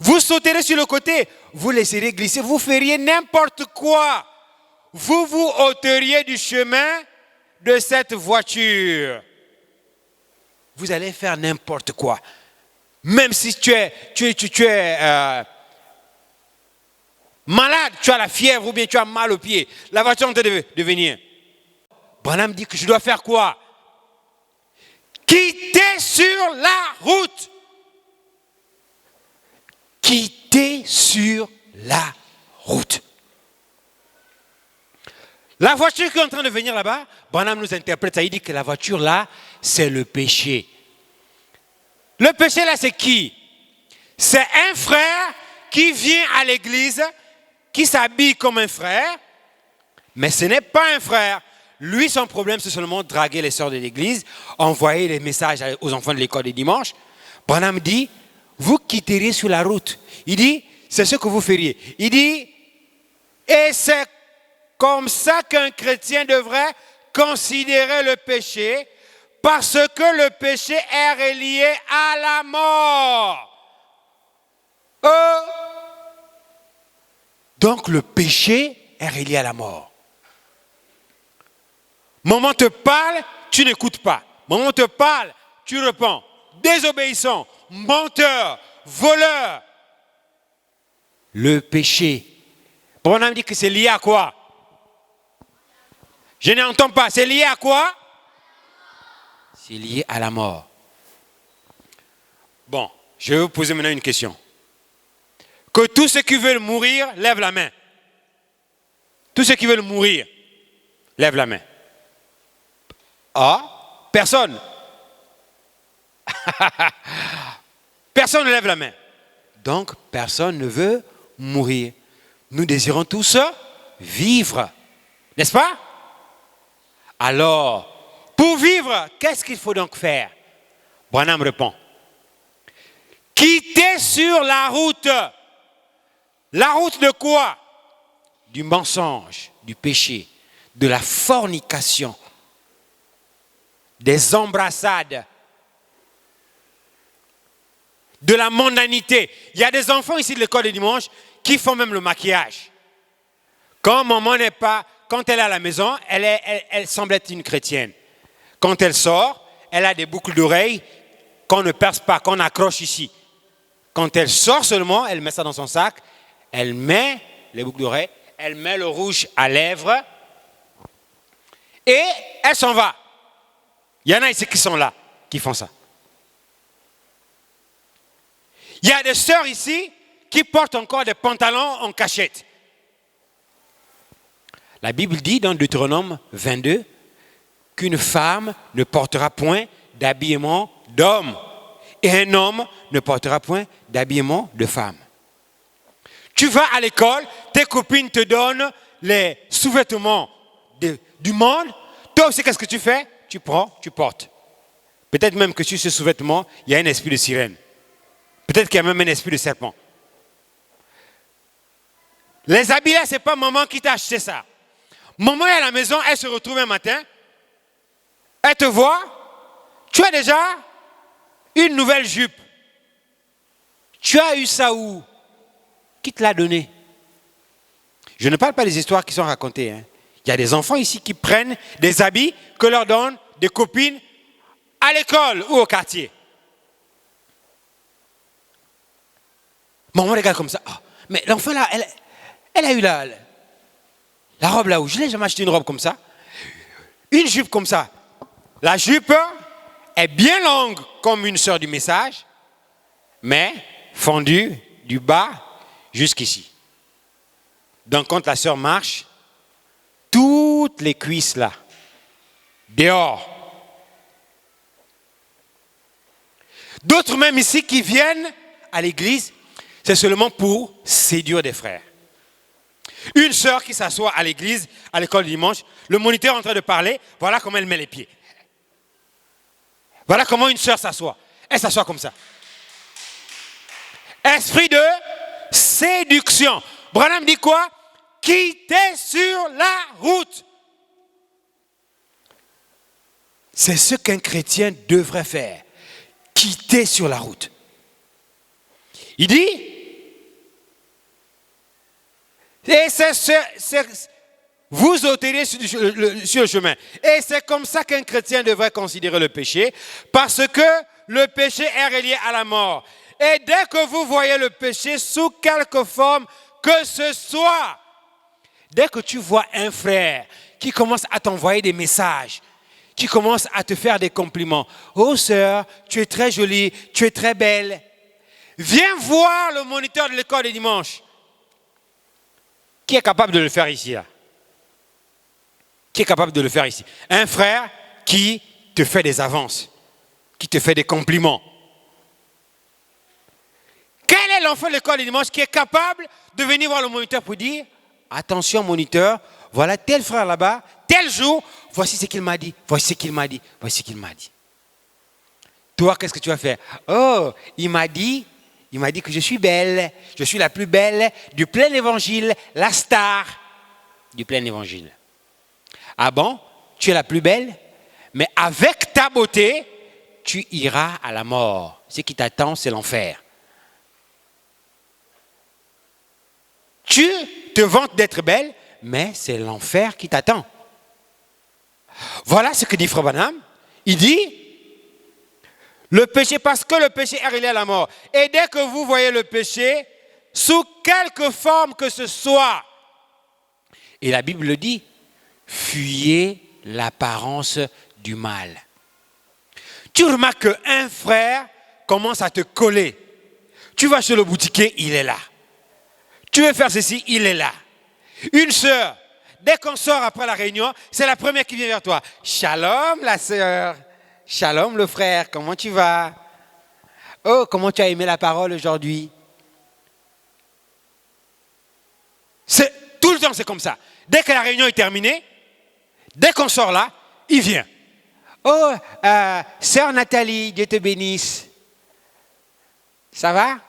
vous sauterez sur le côté, vous laisserez glisser, vous feriez n'importe quoi. Vous vous ôteriez du chemin de cette voiture. Vous allez faire n'importe quoi. Même si tu es malade, tu as la fièvre ou bien tu as mal au pied, la voiture est en train de venir. Branham dit que je dois faire quoi? Quitter sur la route. Quitter sur la route. La voiture qui est en train de venir là-bas, Branham nous interprète ça, il dit que la voiture là, c'est le péché. Le péché là, c'est qui? C'est un frère qui vient à l'église, qui s'habille comme un frère, mais ce n'est pas un frère. Lui, son problème, c'est seulement draguer les sœurs de l'église, envoyer les messages aux enfants de l'école du dimanche. Branham dit, vous quitteriez sur la route. Il dit, c'est ce que vous feriez. Il dit, et c'est comme ça qu'un chrétien devrait considérer le péché, parce que le péché est relié à la mort. Donc le péché est relié à la mort. Maman te parle, tu n'écoutes pas. Maman te parle, tu réponds. Désobéissant, menteur, voleur. Le péché. Branham dit que c'est lié à quoi? Je n'entends pas. C'est lié à quoi? C'est lié à la mort. Bon, je vais vous poser maintenant une question. Que tous ceux qui veulent mourir, lèvent la main. Tous ceux qui veulent mourir, lèvent la main. Ah, personne. Personne ne lève la main. Donc, personne ne veut mourir. Nous désirons tous vivre. N'est-ce pas? Alors, pour vivre, qu'est-ce qu'il faut donc faire? Branham répond. Quitter sur la route. La route de quoi? Du mensonge, du péché, de la fornication, des embrassades, de la mondanité. Il y a des enfants ici de l'école du dimanche qui font même le maquillage. Quand maman n'est pas, quand elle est à la maison, elle semble être une chrétienne. Quand elle sort, elle a des boucles d'oreilles qu'on ne perce pas, qu'on accroche ici. Quand elle sort seulement, elle met ça dans son sac, elle met les boucles d'oreilles, elle met le rouge à lèvres et elle s'en va. Il y en a ici qui sont là, qui font ça. Il y a des sœurs ici qui portent encore des pantalons en cachette. La Bible dit dans Deutéronome 22 qu'une femme ne portera point d'habillement d'homme et un homme ne portera point d'habillement de femme. Tu vas à l'école, tes copines te donnent les sous-vêtements du monde. Toi aussi, qu'est-ce que tu fais? Tu prends, tu portes. Peut-être même que sur ce sous-vêtement, il y a un esprit de sirène. Peut-être qu'il y a même un esprit de serpent. Les habits là, ce n'est pas maman qui t'a acheté ça. Maman est à la maison, elle se retrouve un matin, elle te voit, tu as déjà une nouvelle jupe. Tu as eu ça où? Qui te l'a donné? Je ne parle pas des histoires qui sont racontées. Il y a des enfants ici qui prennent des habits que leur donnent des copines à l'école ou au quartier. Maman regarde comme ça. Oh, mais l'enfant là, elle a eu la robe là où je n'ai jamais acheté une robe comme ça. Une jupe comme ça. La jupe est bien longue comme une sœur du message, mais fendue du bas jusqu'ici. Donc quand la sœur marche, toutes les cuisses là, dehors. D'autres même ici qui viennent à l'église, c'est seulement pour séduire des frères. Une sœur qui s'assoit à l'église, à l'école du dimanche, le moniteur est en train de parler, voilà comment elle met les pieds. Voilà comment une sœur s'assoit. Elle s'assoit comme ça. Esprit de séduction. Branham dit quoi? Quitter sur la route. C'est ce qu'un chrétien devrait faire. Quitter sur la route. Il dit, et vous ôterez sur le chemin. Et c'est comme ça qu'un chrétien devrait considérer le péché, parce que le péché est relié à la mort. Et dès que vous voyez le péché sous quelque forme que ce soit, dès que tu vois un frère qui commence à t'envoyer des messages, qui commence à te faire des compliments, oh sœur, tu es très jolie, tu es très belle, viens voir le moniteur de l'école du dimanche. Qui est capable de le faire ici là? Qui est capable de le faire ici? Un frère qui te fait des avances, qui te fait des compliments. Quel enfant de l'école du dimanche qui est capable de venir voir le moniteur pour dire, attention moniteur, voilà tel frère là-bas, tel jour, voici ce qu'il m'a dit, voici ce qu'il m'a dit, voici ce qu'il m'a dit. Toi, qu'est-ce que tu vas faire? Oh, il m'a dit que je suis belle, je suis la plus belle du plein évangile, la star du plein évangile. Ah bon? Tu es la plus belle? Mais avec ta beauté, tu iras à la mort. Ce qui t'attend, c'est l'enfer. Tu te vantes d'être belle, mais c'est l'enfer qui t'attend. Voilà ce que dit Frère Branham. Il dit, le péché, parce que le péché est relié à la mort. Et dès que vous voyez le péché, sous quelque forme que ce soit, et la Bible le dit, fuyez l'apparence du mal. Tu remarques qu'un frère commence à te coller. Tu vas chez le boutiquier, il est là. Tu veux faire ceci, il est là. Une sœur, dès qu'on sort après la réunion, c'est la première qui vient vers toi. Shalom la sœur. Shalom le frère, comment tu vas? Oh, comment tu as aimé la parole aujourd'hui? Tout le temps, c'est comme ça. Dès que la réunion est terminée, dès qu'on sort là, il vient. Oh, sœur Nathalie, Dieu te bénisse. Ça va?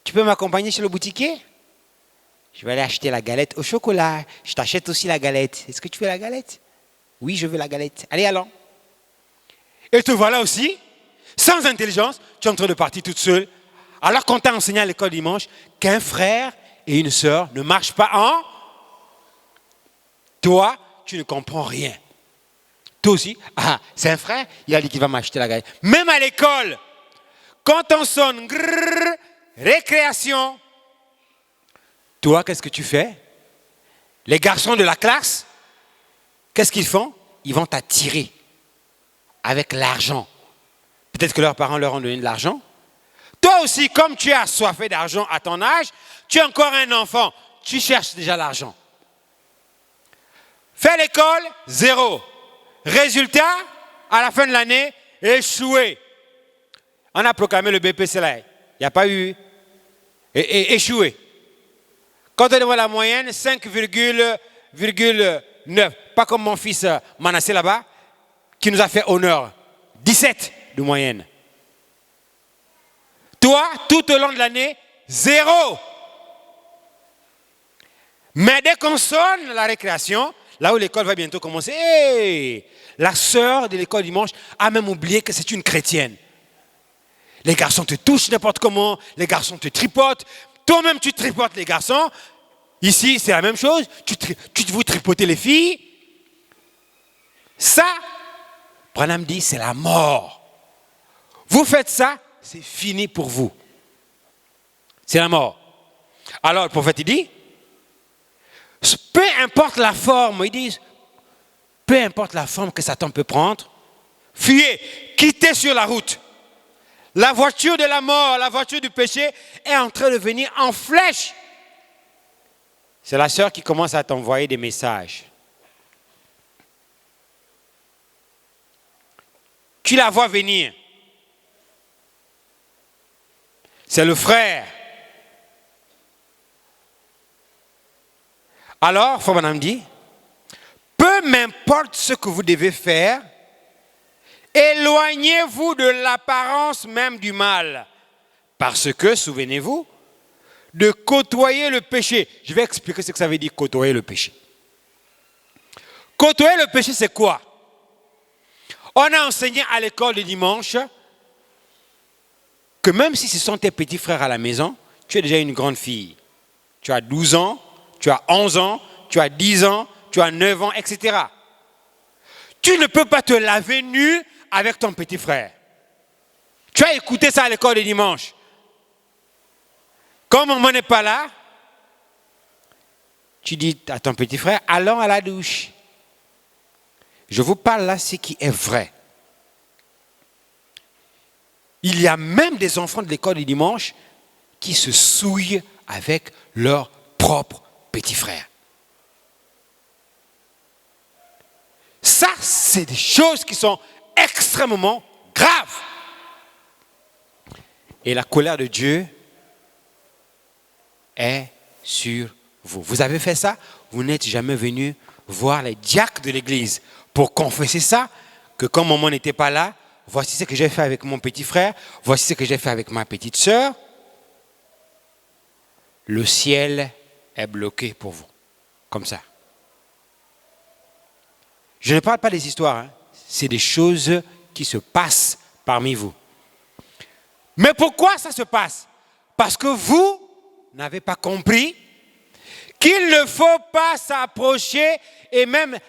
Tu peux m'accompagner chez le boutiquier? Je vais aller acheter la galette au chocolat. Je t'achète aussi la galette. Est-ce que tu veux la galette? Oui, je veux la galette. Allez, allons. Et te voilà aussi, sans intelligence, tu es en train de partir toute seule. Alors qu'on t'a enseigné à l'école dimanche qu'un frère et une sœur ne marchent pas en... Toi, tu ne comprends rien. Toi aussi, c'est un frère, il a dit qu'il va m'acheter la galette. Même à l'école, quand on sonne, grrr, récréation, toi, qu'est-ce que tu fais? Les garçons de la classe, qu'est-ce qu'ils font? Ils vont t'attirer avec l'argent. Peut-être que leurs parents leur ont donné de l'argent. Toi aussi, comme tu es assoiffé d'argent à ton âge, tu es encore un enfant, tu cherches déjà l'argent. Fais l'école, 0. Résultat, à la fin de l'année, échoué. On a proclamé le BPC là. Il n'y a pas eu. Échoué. Quand on voit la moyenne, 5,9. Pas comme mon fils Manassé là-bas, qui nous a fait honneur. 17 de moyenne. Toi, tout au long de l'année, 0. Mais dès qu'on sonne la récréation, là où l'école va bientôt commencer, hey, la sœur de l'école dimanche a même oublié que c'est une chrétienne. Les garçons te touchent n'importe comment, les garçons te tripotent, toi-même tu tripotes les garçons. Ici, c'est la même chose, vous tripotez les filles. Ça, Branham dit, c'est la mort. Vous faites ça, c'est fini pour vous. C'est la mort. Alors, le prophète, il dit, peu importe la forme, ils disent, peu importe la forme que Satan peut prendre, fuyez, quittez sur la route. La voiture de la mort, la voiture du péché est en train de venir en flèche. C'est la sœur qui commence à t'envoyer des messages. Tu la vois venir. C'est le frère. Alors, Frère Branham dit, peu m'importe ce que vous devez faire, éloignez-vous de l'apparence même du mal. Parce que, souvenez-vous, de côtoyer le péché. Je vais expliquer ce que ça veut dire côtoyer le péché. Côtoyer le péché, c'est quoi? On a enseigné à l'école le dimanche que même si ce sont tes petits frères à la maison, tu es déjà une grande fille. Tu as 12 ans, tu as 11 ans, tu as 10 ans, tu as 9 ans, etc. Tu ne peux pas te laver nu avec ton petit frère. Tu as écouté ça à l'école le dimanche. Comme maman n'est pas là, tu dis à ton petit frère, allons à la douche. Je vous parle là ce qui est vrai. Il y a même des enfants de l'école du dimanche qui se souillent avec leur propre petit frère. Ça, c'est des choses qui sont extrêmement graves. Et la colère de Dieu est sur vous. Vous avez fait ça? Vous n'êtes jamais venu voir les diacres de l'église pour confesser ça, que quand maman n'était pas là, voici ce que j'ai fait avec mon petit frère, voici ce que j'ai fait avec ma petite sœur. Le ciel est bloqué pour vous, comme ça. Je ne parle pas des histoires, hein. C'est des choses qui se passent parmi vous. Mais pourquoi ça se passe? Parce que vous n'avez pas compris qu'il ne faut pas s'approcher et même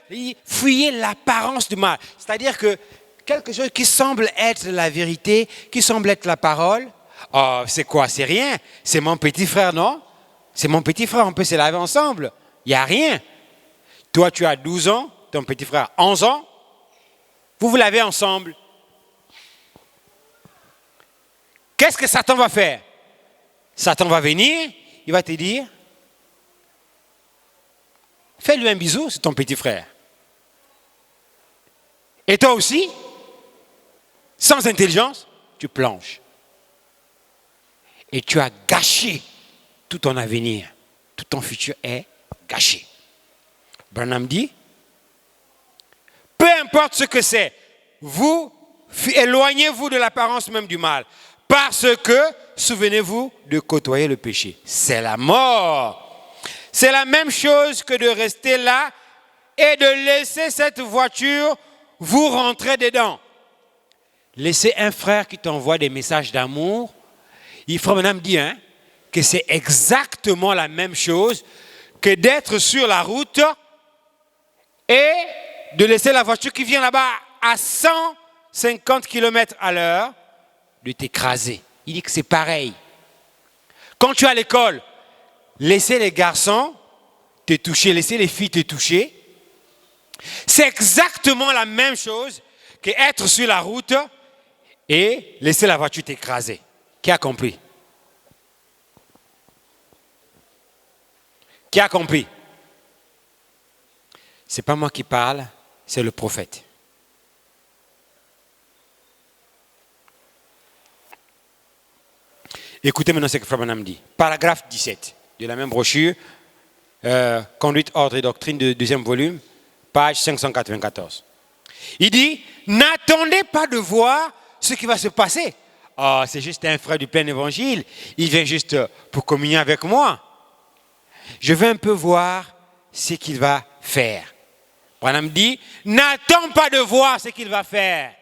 fuyer l'apparence du mal. C'est-à-dire que quelque chose qui semble être la vérité, qui semble être la parole, oh, c'est quoi? C'est rien. C'est mon petit frère, non? C'est mon petit frère, on peut se laver ensemble. Il n'y a rien. Toi, tu as 12 ans, ton petit frère 11 ans, vous vous lavez ensemble. Qu'est-ce que Satan va faire? Satan va venir, il va te dire, fais-lui un bisou, c'est ton petit frère. Et toi aussi, sans intelligence, tu planches. Et tu as gâché tout ton avenir. Tout ton futur est gâché. Branham dit, peu importe ce que c'est, vous éloignez-vous de l'apparence même du mal. Parce que, souvenez-vous de côtoyer le péché. C'est la mort. C'est la même chose que de rester là et de laisser cette voiture vous rentrer dedans. Laissez un frère qui t'envoie des messages d'amour. Il frère Branham dit que c'est exactement la même chose que d'être sur la route et de laisser la voiture qui vient là-bas à 150 km à l'heure de t'écraser. Il dit que c'est pareil. Quand tu es à l'école, laissez les garçons te toucher, laissez les filles te toucher. C'est exactement la même chose qu'être sur la route et laisser la voiture t'écraser. Qui a compris? Qui a compris? Ce n'est pas moi qui parle, c'est le prophète. Écoutez maintenant ce que Frère Branham dit. Paragraphe 17 de la même brochure, Conduite, ordre et doctrine, de deuxième volume, page 594. Il dit, n'attendez pas de voir ce qui va se passer. Oh, c'est juste un frère du plein évangile. Il vient juste pour communier avec moi. Je veux un peu voir ce qu'il va faire. Branham dit, n'attends pas de voir ce qu'il va faire.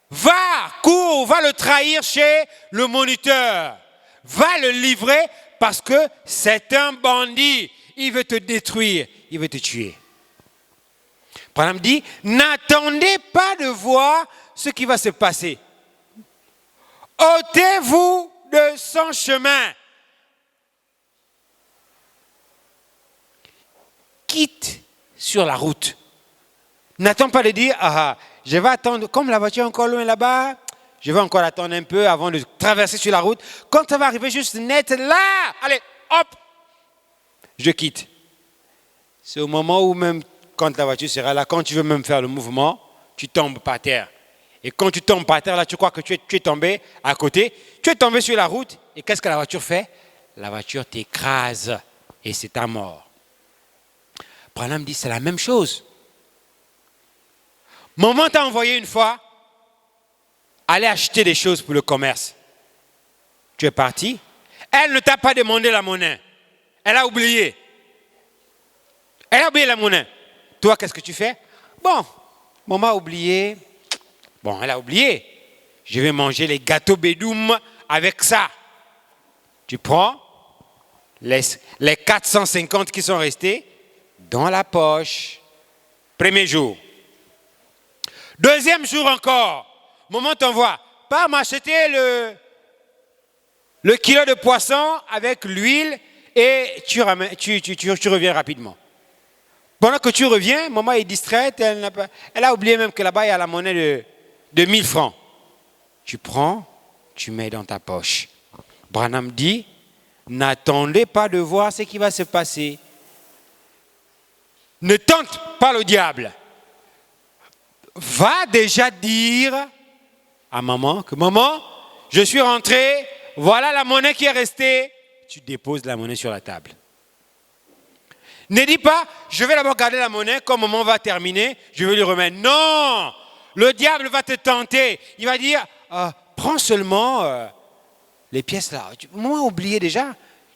Va, cours, va le trahir chez le moniteur. Va le livrer parce que c'est un bandit. Il veut te détruire, il veut te tuer. Branham dit, n'attendez pas de voir ce qui va se passer. Ôtez-vous de son chemin. Quitte sur la route. N'attends pas de dire, je vais attendre, comme la voiture est encore loin là-bas, je vais encore attendre un peu avant de traverser sur la route. Quand ça va arriver juste net là, allez, hop, je quitte. C'est au moment où même, quand la voiture sera là, quand tu veux même faire le mouvement, tu tombes par terre. Et quand tu tombes par terre, là, tu crois que tu es tombé à côté, tu es tombé sur la route, et qu'est-ce que la voiture fait? La voiture t'écrase, et c'est ta mort. Branham dit, c'est la même chose. Maman t'a envoyé une fois, aller acheter des choses pour le commerce. Tu es parti. Elle ne t'a pas demandé la monnaie. Elle a oublié. Elle a oublié la monnaie. Toi, qu'est-ce que tu fais? Bon, maman a oublié. Bon, elle a oublié. Je vais manger les gâteaux bédoum avec ça. Tu prends les 450 qui sont restés dans la poche. Premier jour. Deuxième jour encore. Maman t'envoie. Pas m'acheter le kilo de poisson avec l'huile et tu reviens rapidement. Pendant que tu reviens, maman est distraite, elle a oublié même que là-bas il y a la monnaie de 1000 francs. Tu prends, tu mets dans ta poche. Branham dit, n'attendez pas de voir ce qui va se passer. Ne tente pas le diable. Va déjà dire à maman que maman, je suis rentré, voilà la monnaie qui est restée, tu déposes la monnaie sur la table. Ne dis pas, je vais d'abord garder la monnaie, quand le moment va terminer, je vais lui remettre. Non! Le diable va te tenter. Il va dire, prends seulement les pièces là. Moi, oublié déjà.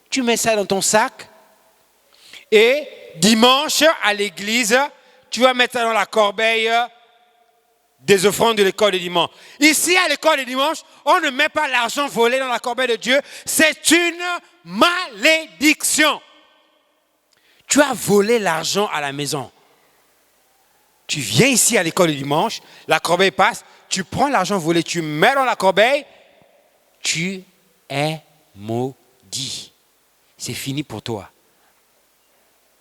Tu mets ça dans ton sac. Et dimanche, à l'église, tu vas mettre ça dans la corbeille des offrandes de l'école de dimanche. Ici, à l'école de dimanche, on ne met pas l'argent volé dans la corbeille de Dieu. C'est une malédiction. Tu as volé l'argent à la maison. Tu viens ici à l'école de dimanche, la corbeille passe, tu prends l'argent volé, tu mets dans la corbeille, tu es maudit. C'est fini pour toi.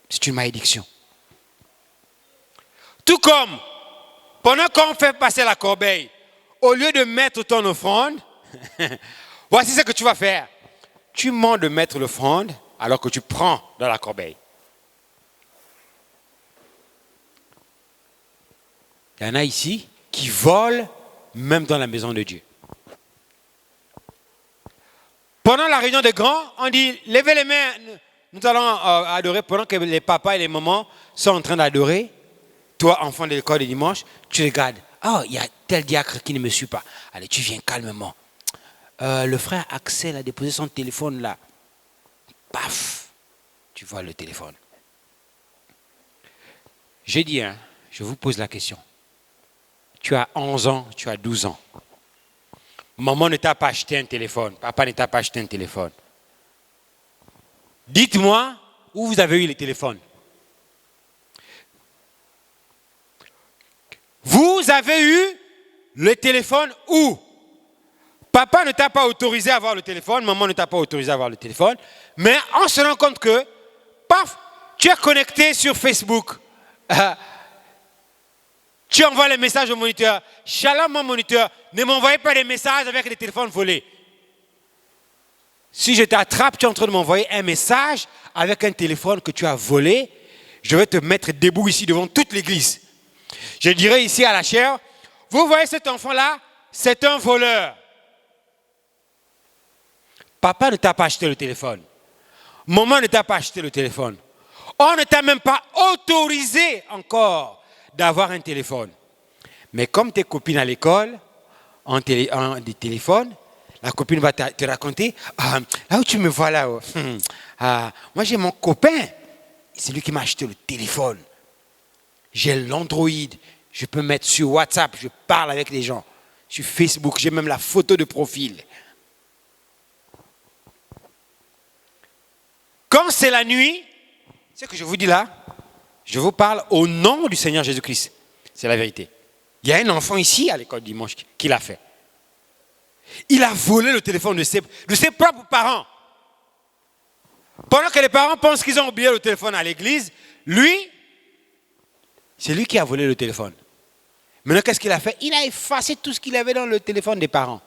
C'est une malédiction. Tout comme, pendant qu'on fait passer la corbeille, au lieu de mettre ton offrande, voici ce que tu vas faire. Tu mens de mettre l'offrande alors que tu prends dans la corbeille. Il y en a ici qui volent même dans la maison de Dieu. Pendant la réunion des grands, on dit, levez les mains, nous allons adorer. Pendant que les papas et les mamans sont en train d'adorer, toi, enfant de l'école de dimanche, tu regardes. Oh, il y a tel diacre qui ne me suit pas. Allez, tu viens calmement. Le frère Axel a déposé son téléphone là. Paf, tu vois le téléphone. J'ai dit, je vous pose la question. Tu as 11 ans, tu as 12 ans. Maman ne t'a pas acheté un téléphone. Papa ne t'a pas acheté un téléphone. Dites-moi où vous avez eu les téléphones. Vous avez eu le téléphone où? Papa ne t'a pas autorisé à avoir le téléphone, maman ne t'a pas autorisé à avoir le téléphone, mais on se rend compte que, paf, tu es connecté sur Facebook. Tu envoies les messages au moniteur. Shalom, mon moniteur, ne m'envoyez pas des messages avec les téléphones volés. Si je t'attrape, tu es en train de m'envoyer un message avec un téléphone que tu as volé, je vais te mettre debout ici devant toute l'église. Je dirais ici à la chaire, vous voyez cet enfant-là, c'est un voleur. Papa ne t'a pas acheté le téléphone. Maman ne t'a pas acheté le téléphone. On ne t'a même pas autorisé encore d'avoir un téléphone. Mais comme tes copines à l'école ont des téléphones, la copine va te raconter, là où tu me vois là, moi j'ai mon copain, c'est lui qui m'a acheté le téléphone. J'ai l'Android, je peux mettre sur WhatsApp, je parle avec les gens. Sur Facebook, j'ai même la photo de profil. Quand c'est la nuit, c'est ce que je vous dis là, je vous parle au nom du Seigneur Jésus-Christ. C'est la vérité. Il y a un enfant ici à l'école dimanche qui l'a fait. Il a volé le téléphone de ses propres parents. Pendant que les parents pensent qu'ils ont oublié le téléphone à l'église, lui, c'est lui qui a volé le téléphone. Maintenant, qu'est-ce qu'il a fait? Il a effacé tout ce qu'il avait dans le téléphone des parents.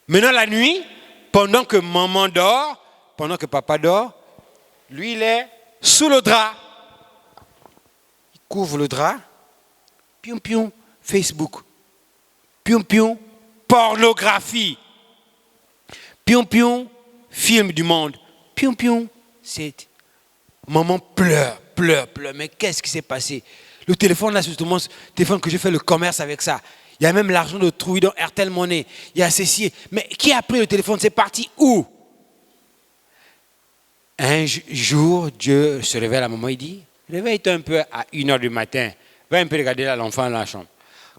Maintenant, la nuit, pendant que maman dort, pendant que papa dort, lui, il est sous le drap. Il couvre le drap. Pium, pium, Facebook. Pium, pium, pornographie. Pium, pium, film du monde. Pium, pium, c'est... Maman pleure. Mais qu'est-ce qui s'est passé? Le téléphone, là, c'est justement ce téléphone que j'ai fait le commerce avec ça. Il y a même l'argent de trouver dans Airtel Money. Il y a ceci. Mais qui a pris le téléphone? C'est parti où? Un jour, Dieu se réveille à la maman, il dit, réveille-toi un peu à 1h du matin. Va un peu regarder là l'enfant dans la chambre.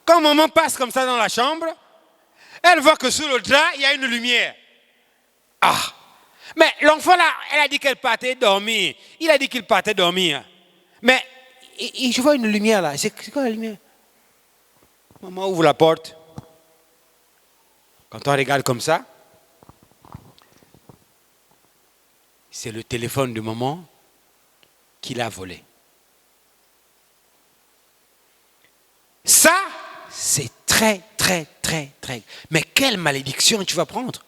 Quand maman passe comme ça dans la chambre, elle voit que sous le drap, il y a une lumière. Mais l'enfant là, elle a dit qu'elle partait dormir. Il a dit qu'il partait dormir. Mais je vois une lumière là. C'est quoi la lumière? Maman ouvre la porte. Quand on regarde comme ça, c'est le téléphone de maman qu'il a volé. Ça, c'est très. Mais quelle malédiction tu vas prendre?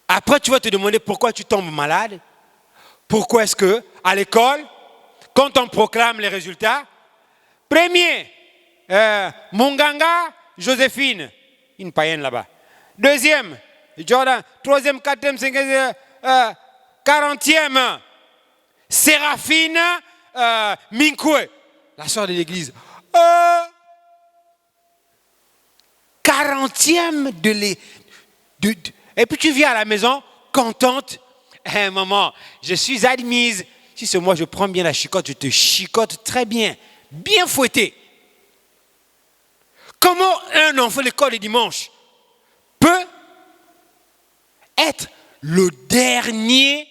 Après, tu vas te demander pourquoi tu tombes malade. Pourquoi est-ce que, à l'école, quand on proclame les résultats, premier, Munganga, Joséphine, une païenne là-bas. Deuxième, Jordan. Troisième, quatrième, cinquième, 40e, Séraphine Minkwe, la sœur de l'église. 40e et puis tu viens à la maison contente. Maman, je suis admise. Si c'est moi, je prends bien la chicotte, je te chicote très bien, bien fouetté. Comment un enfant de l'école le dimanche peut être le dernier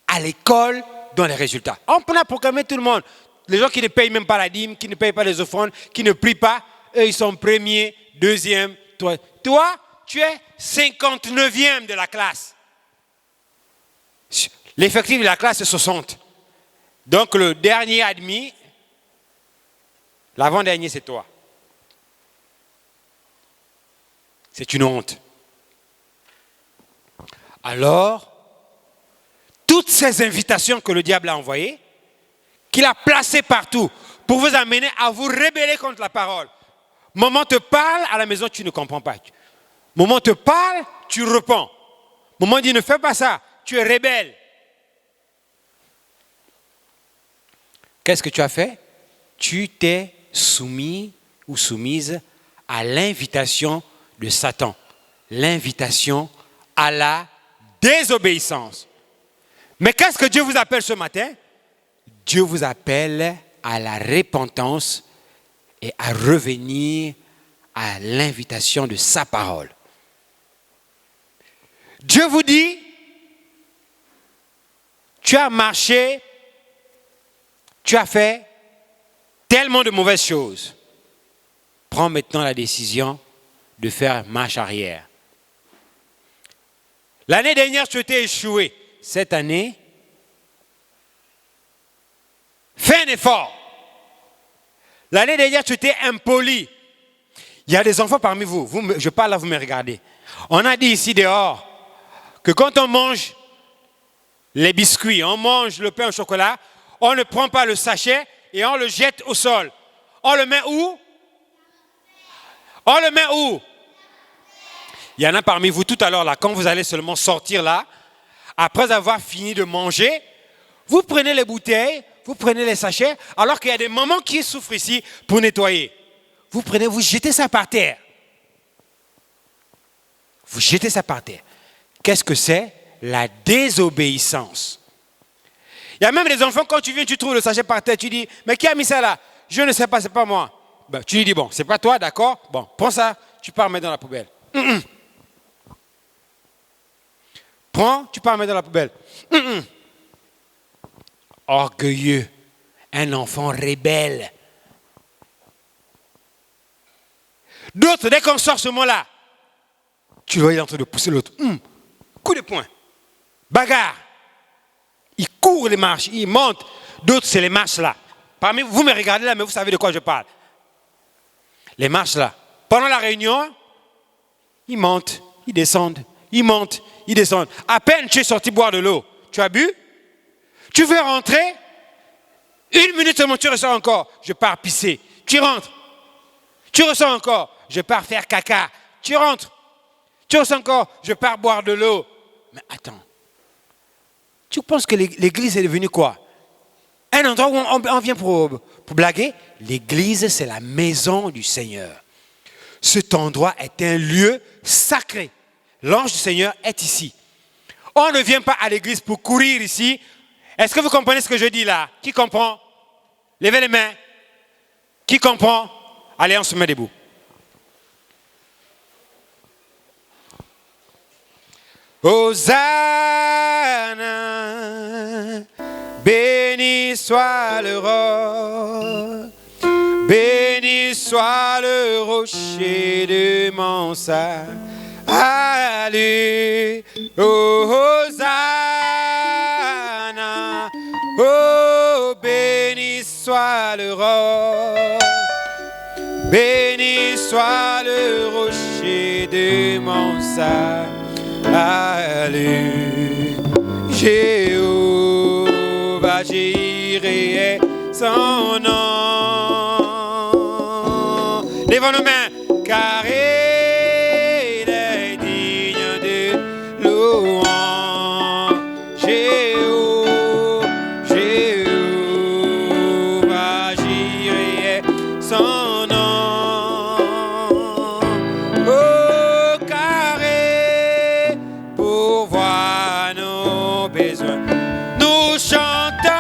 à l'école dans les résultats? On peut proclamer tout le monde. Les gens qui ne payent même pas la dîme, qui ne payent pas les offrandes, qui ne prient pas, eux, ils sont premiers, deuxième, toi. Toi, tu es 59e de la classe. L'effectif de la classe est 60. Donc le dernier admis, l'avant-dernier, c'est toi. C'est une honte. Alors, toutes ces invitations que le diable a envoyées, qu'il a placées partout pour vous amener à vous rebeller contre la parole. Maman te parle, à la maison, tu ne comprends pas. Maman te parle, tu réponds. Maman dit ne fais pas ça, tu es rebelle. Qu'est-ce que tu as fait? Tu t'es soumis ou soumise à l'invitation de Satan. L'invitation à la désobéissance. Mais qu'est-ce que Dieu vous appelle ce matin? Dieu vous appelle à la repentance et à revenir à l'invitation de sa parole. Dieu vous dit, tu as marché, tu as fait tellement de mauvaises choses. Prends maintenant la décision de faire marche arrière. L'année dernière, tu étais échoué. Cette année, fais un effort. L'année dernière, tu étais impoli. Il y a des enfants parmi vous. Je parle là, vous me regardez. On a dit ici dehors que quand on mange les biscuits, on mange le pain au chocolat, on ne prend pas le sachet et on le jette au sol. On le met où? On le met où? Il y en a parmi vous tout à l'heure là, quand vous allez seulement sortir là, après avoir fini de manger, vous prenez les bouteilles, vous prenez les sachets, alors qu'il y a des mamans qui souffrent ici pour nettoyer. Vous prenez, vous jetez ça par terre. Vous jetez ça par terre. Qu'est-ce que c'est? La désobéissance. Il y a même des enfants, quand tu viens, tu trouves le sachet par terre, tu dis, mais qui a mis ça là? Je ne sais pas, c'est pas moi. Ben, tu lui dis, bon, c'est pas toi, d'accord? Bon, prends ça, tu pars mettre dans la poubelle. Prends, tu pars mettre dans la poubelle. Orgueilleux, un enfant rebelle. D'autres, dès qu'on sort ce mot-là, tu le vois, il est en train de pousser l'autre. Coup de poing. Bagarre. Il court les marches, il monte. D'autres, c'est les marches là. Parmi vous, me regardez là, mais vous savez de quoi je parle. Les marches là. Pendant la réunion, ils montent, ils descendent, ils montent, ils descendent. À peine tu es sorti boire de l'eau, tu as bu, tu veux rentrer, 1 minute seulement, tu ressors encore, je pars pisser. Tu rentres, tu ressors encore, je pars faire caca. Tu rentres, tu ressors encore, je pars boire de l'eau. Mais attends, tu penses que l'église est devenue quoi? Un endroit où on vient pour blaguer? L'église, c'est la maison du Seigneur. Cet endroit est un lieu sacré. L'ange du Seigneur est ici. On ne vient pas à l'église pour courir ici. Est-ce que vous comprenez ce que je dis là? Qui comprend? Levez les mains. Qui comprend? Allez, on se met debout. Hosanna, béni soit le roi, béni soit le rocher de mon salut. Allez, Hosanna, oh béni soit le roi, béni soit le rocher de mon salut. Jéhovah Jireh est son nom. Lèvons nos mains, car il est digne de louange. son nom. Oh, car il pourvoit nos besoins. Nous chantons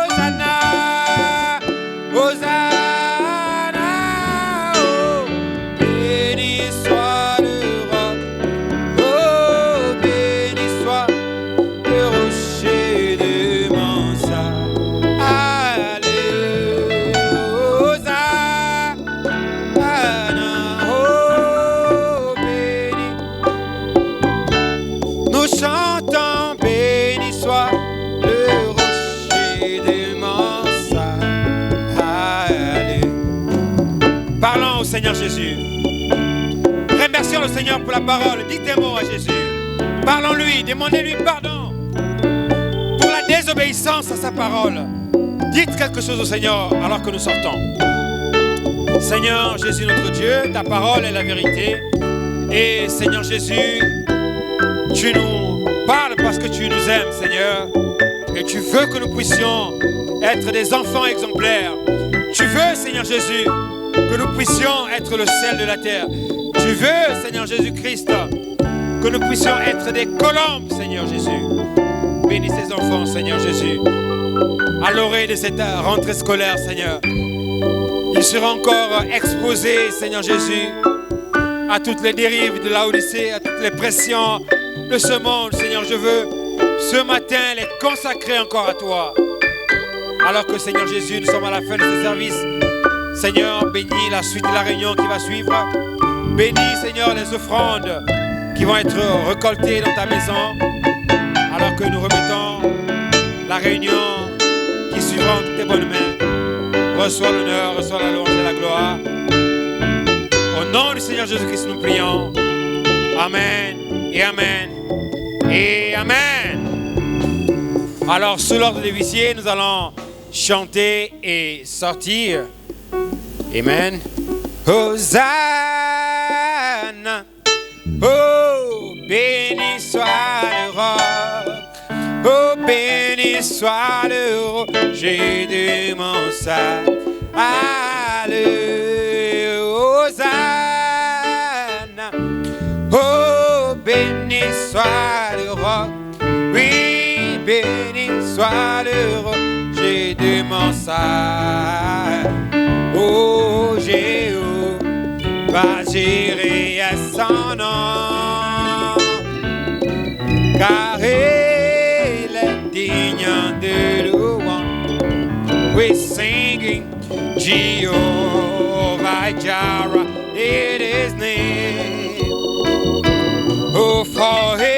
Hosanna, Hosanna, oh, béni soit le roi, oh, béni soit le rocher de mon salut. Alléluia, Hosanna, oh, béni. Nous chantons, béni soit le rocher de mon salut. Alléluia. Parlons au Seigneur Jésus. Remercions le Seigneur pour la parole. Dites des mots à Jésus. Parlons-lui, demandez-lui pardon pour la désobéissance à sa parole. Dites quelque chose au Seigneur alors que nous sortons. Seigneur Jésus notre Dieu, ta parole est la vérité. Et Seigneur Jésus, tu nous parles parce que tu nous aimes, Seigneur. Et tu veux que nous puissions être des enfants exemplaires. Tu veux, Seigneur Jésus, que nous puissions être le sel de la terre. Tu veux, Seigneur Jésus-Christ, que nous puissions être des colombes, Seigneur Jésus. Bénis ces enfants, Seigneur Jésus. À l'orée de cette rentrée scolaire, Seigneur, ils seront encore exposés, Seigneur Jésus, à toutes les dérives de Laodicée, à toutes les pressions de ce monde, Seigneur. Je veux ce matin les consacrer encore à toi. Alors que, Seigneur Jésus, nous sommes à la fin de ce service. Seigneur, bénis la suite de la réunion qui va suivre. Bénis, Seigneur, les offrandes qui vont être récoltées dans ta maison. Alors que nous remettons la réunion qui suivra entre tes bonnes mains. Reçois l'honneur, reçois la louange et la gloire. Au nom du Seigneur Jésus-Christ, nous prions. Amen et Amen et Amen. Alors, sous l'ordre des huissiers, nous allons chanter et sortir. Amen. Hosanna, oh, béni soit le roc, oh, béni soit le rocher de mon salut. Alléluia, Hosanna, oh, béni soit le roc, oui, béni soit le rocher de mon salut. Oh, Jéhovah, j'irai à son nom, car il est digne de louange. We're singing Jehovah Jireh, it is name. Oh, for him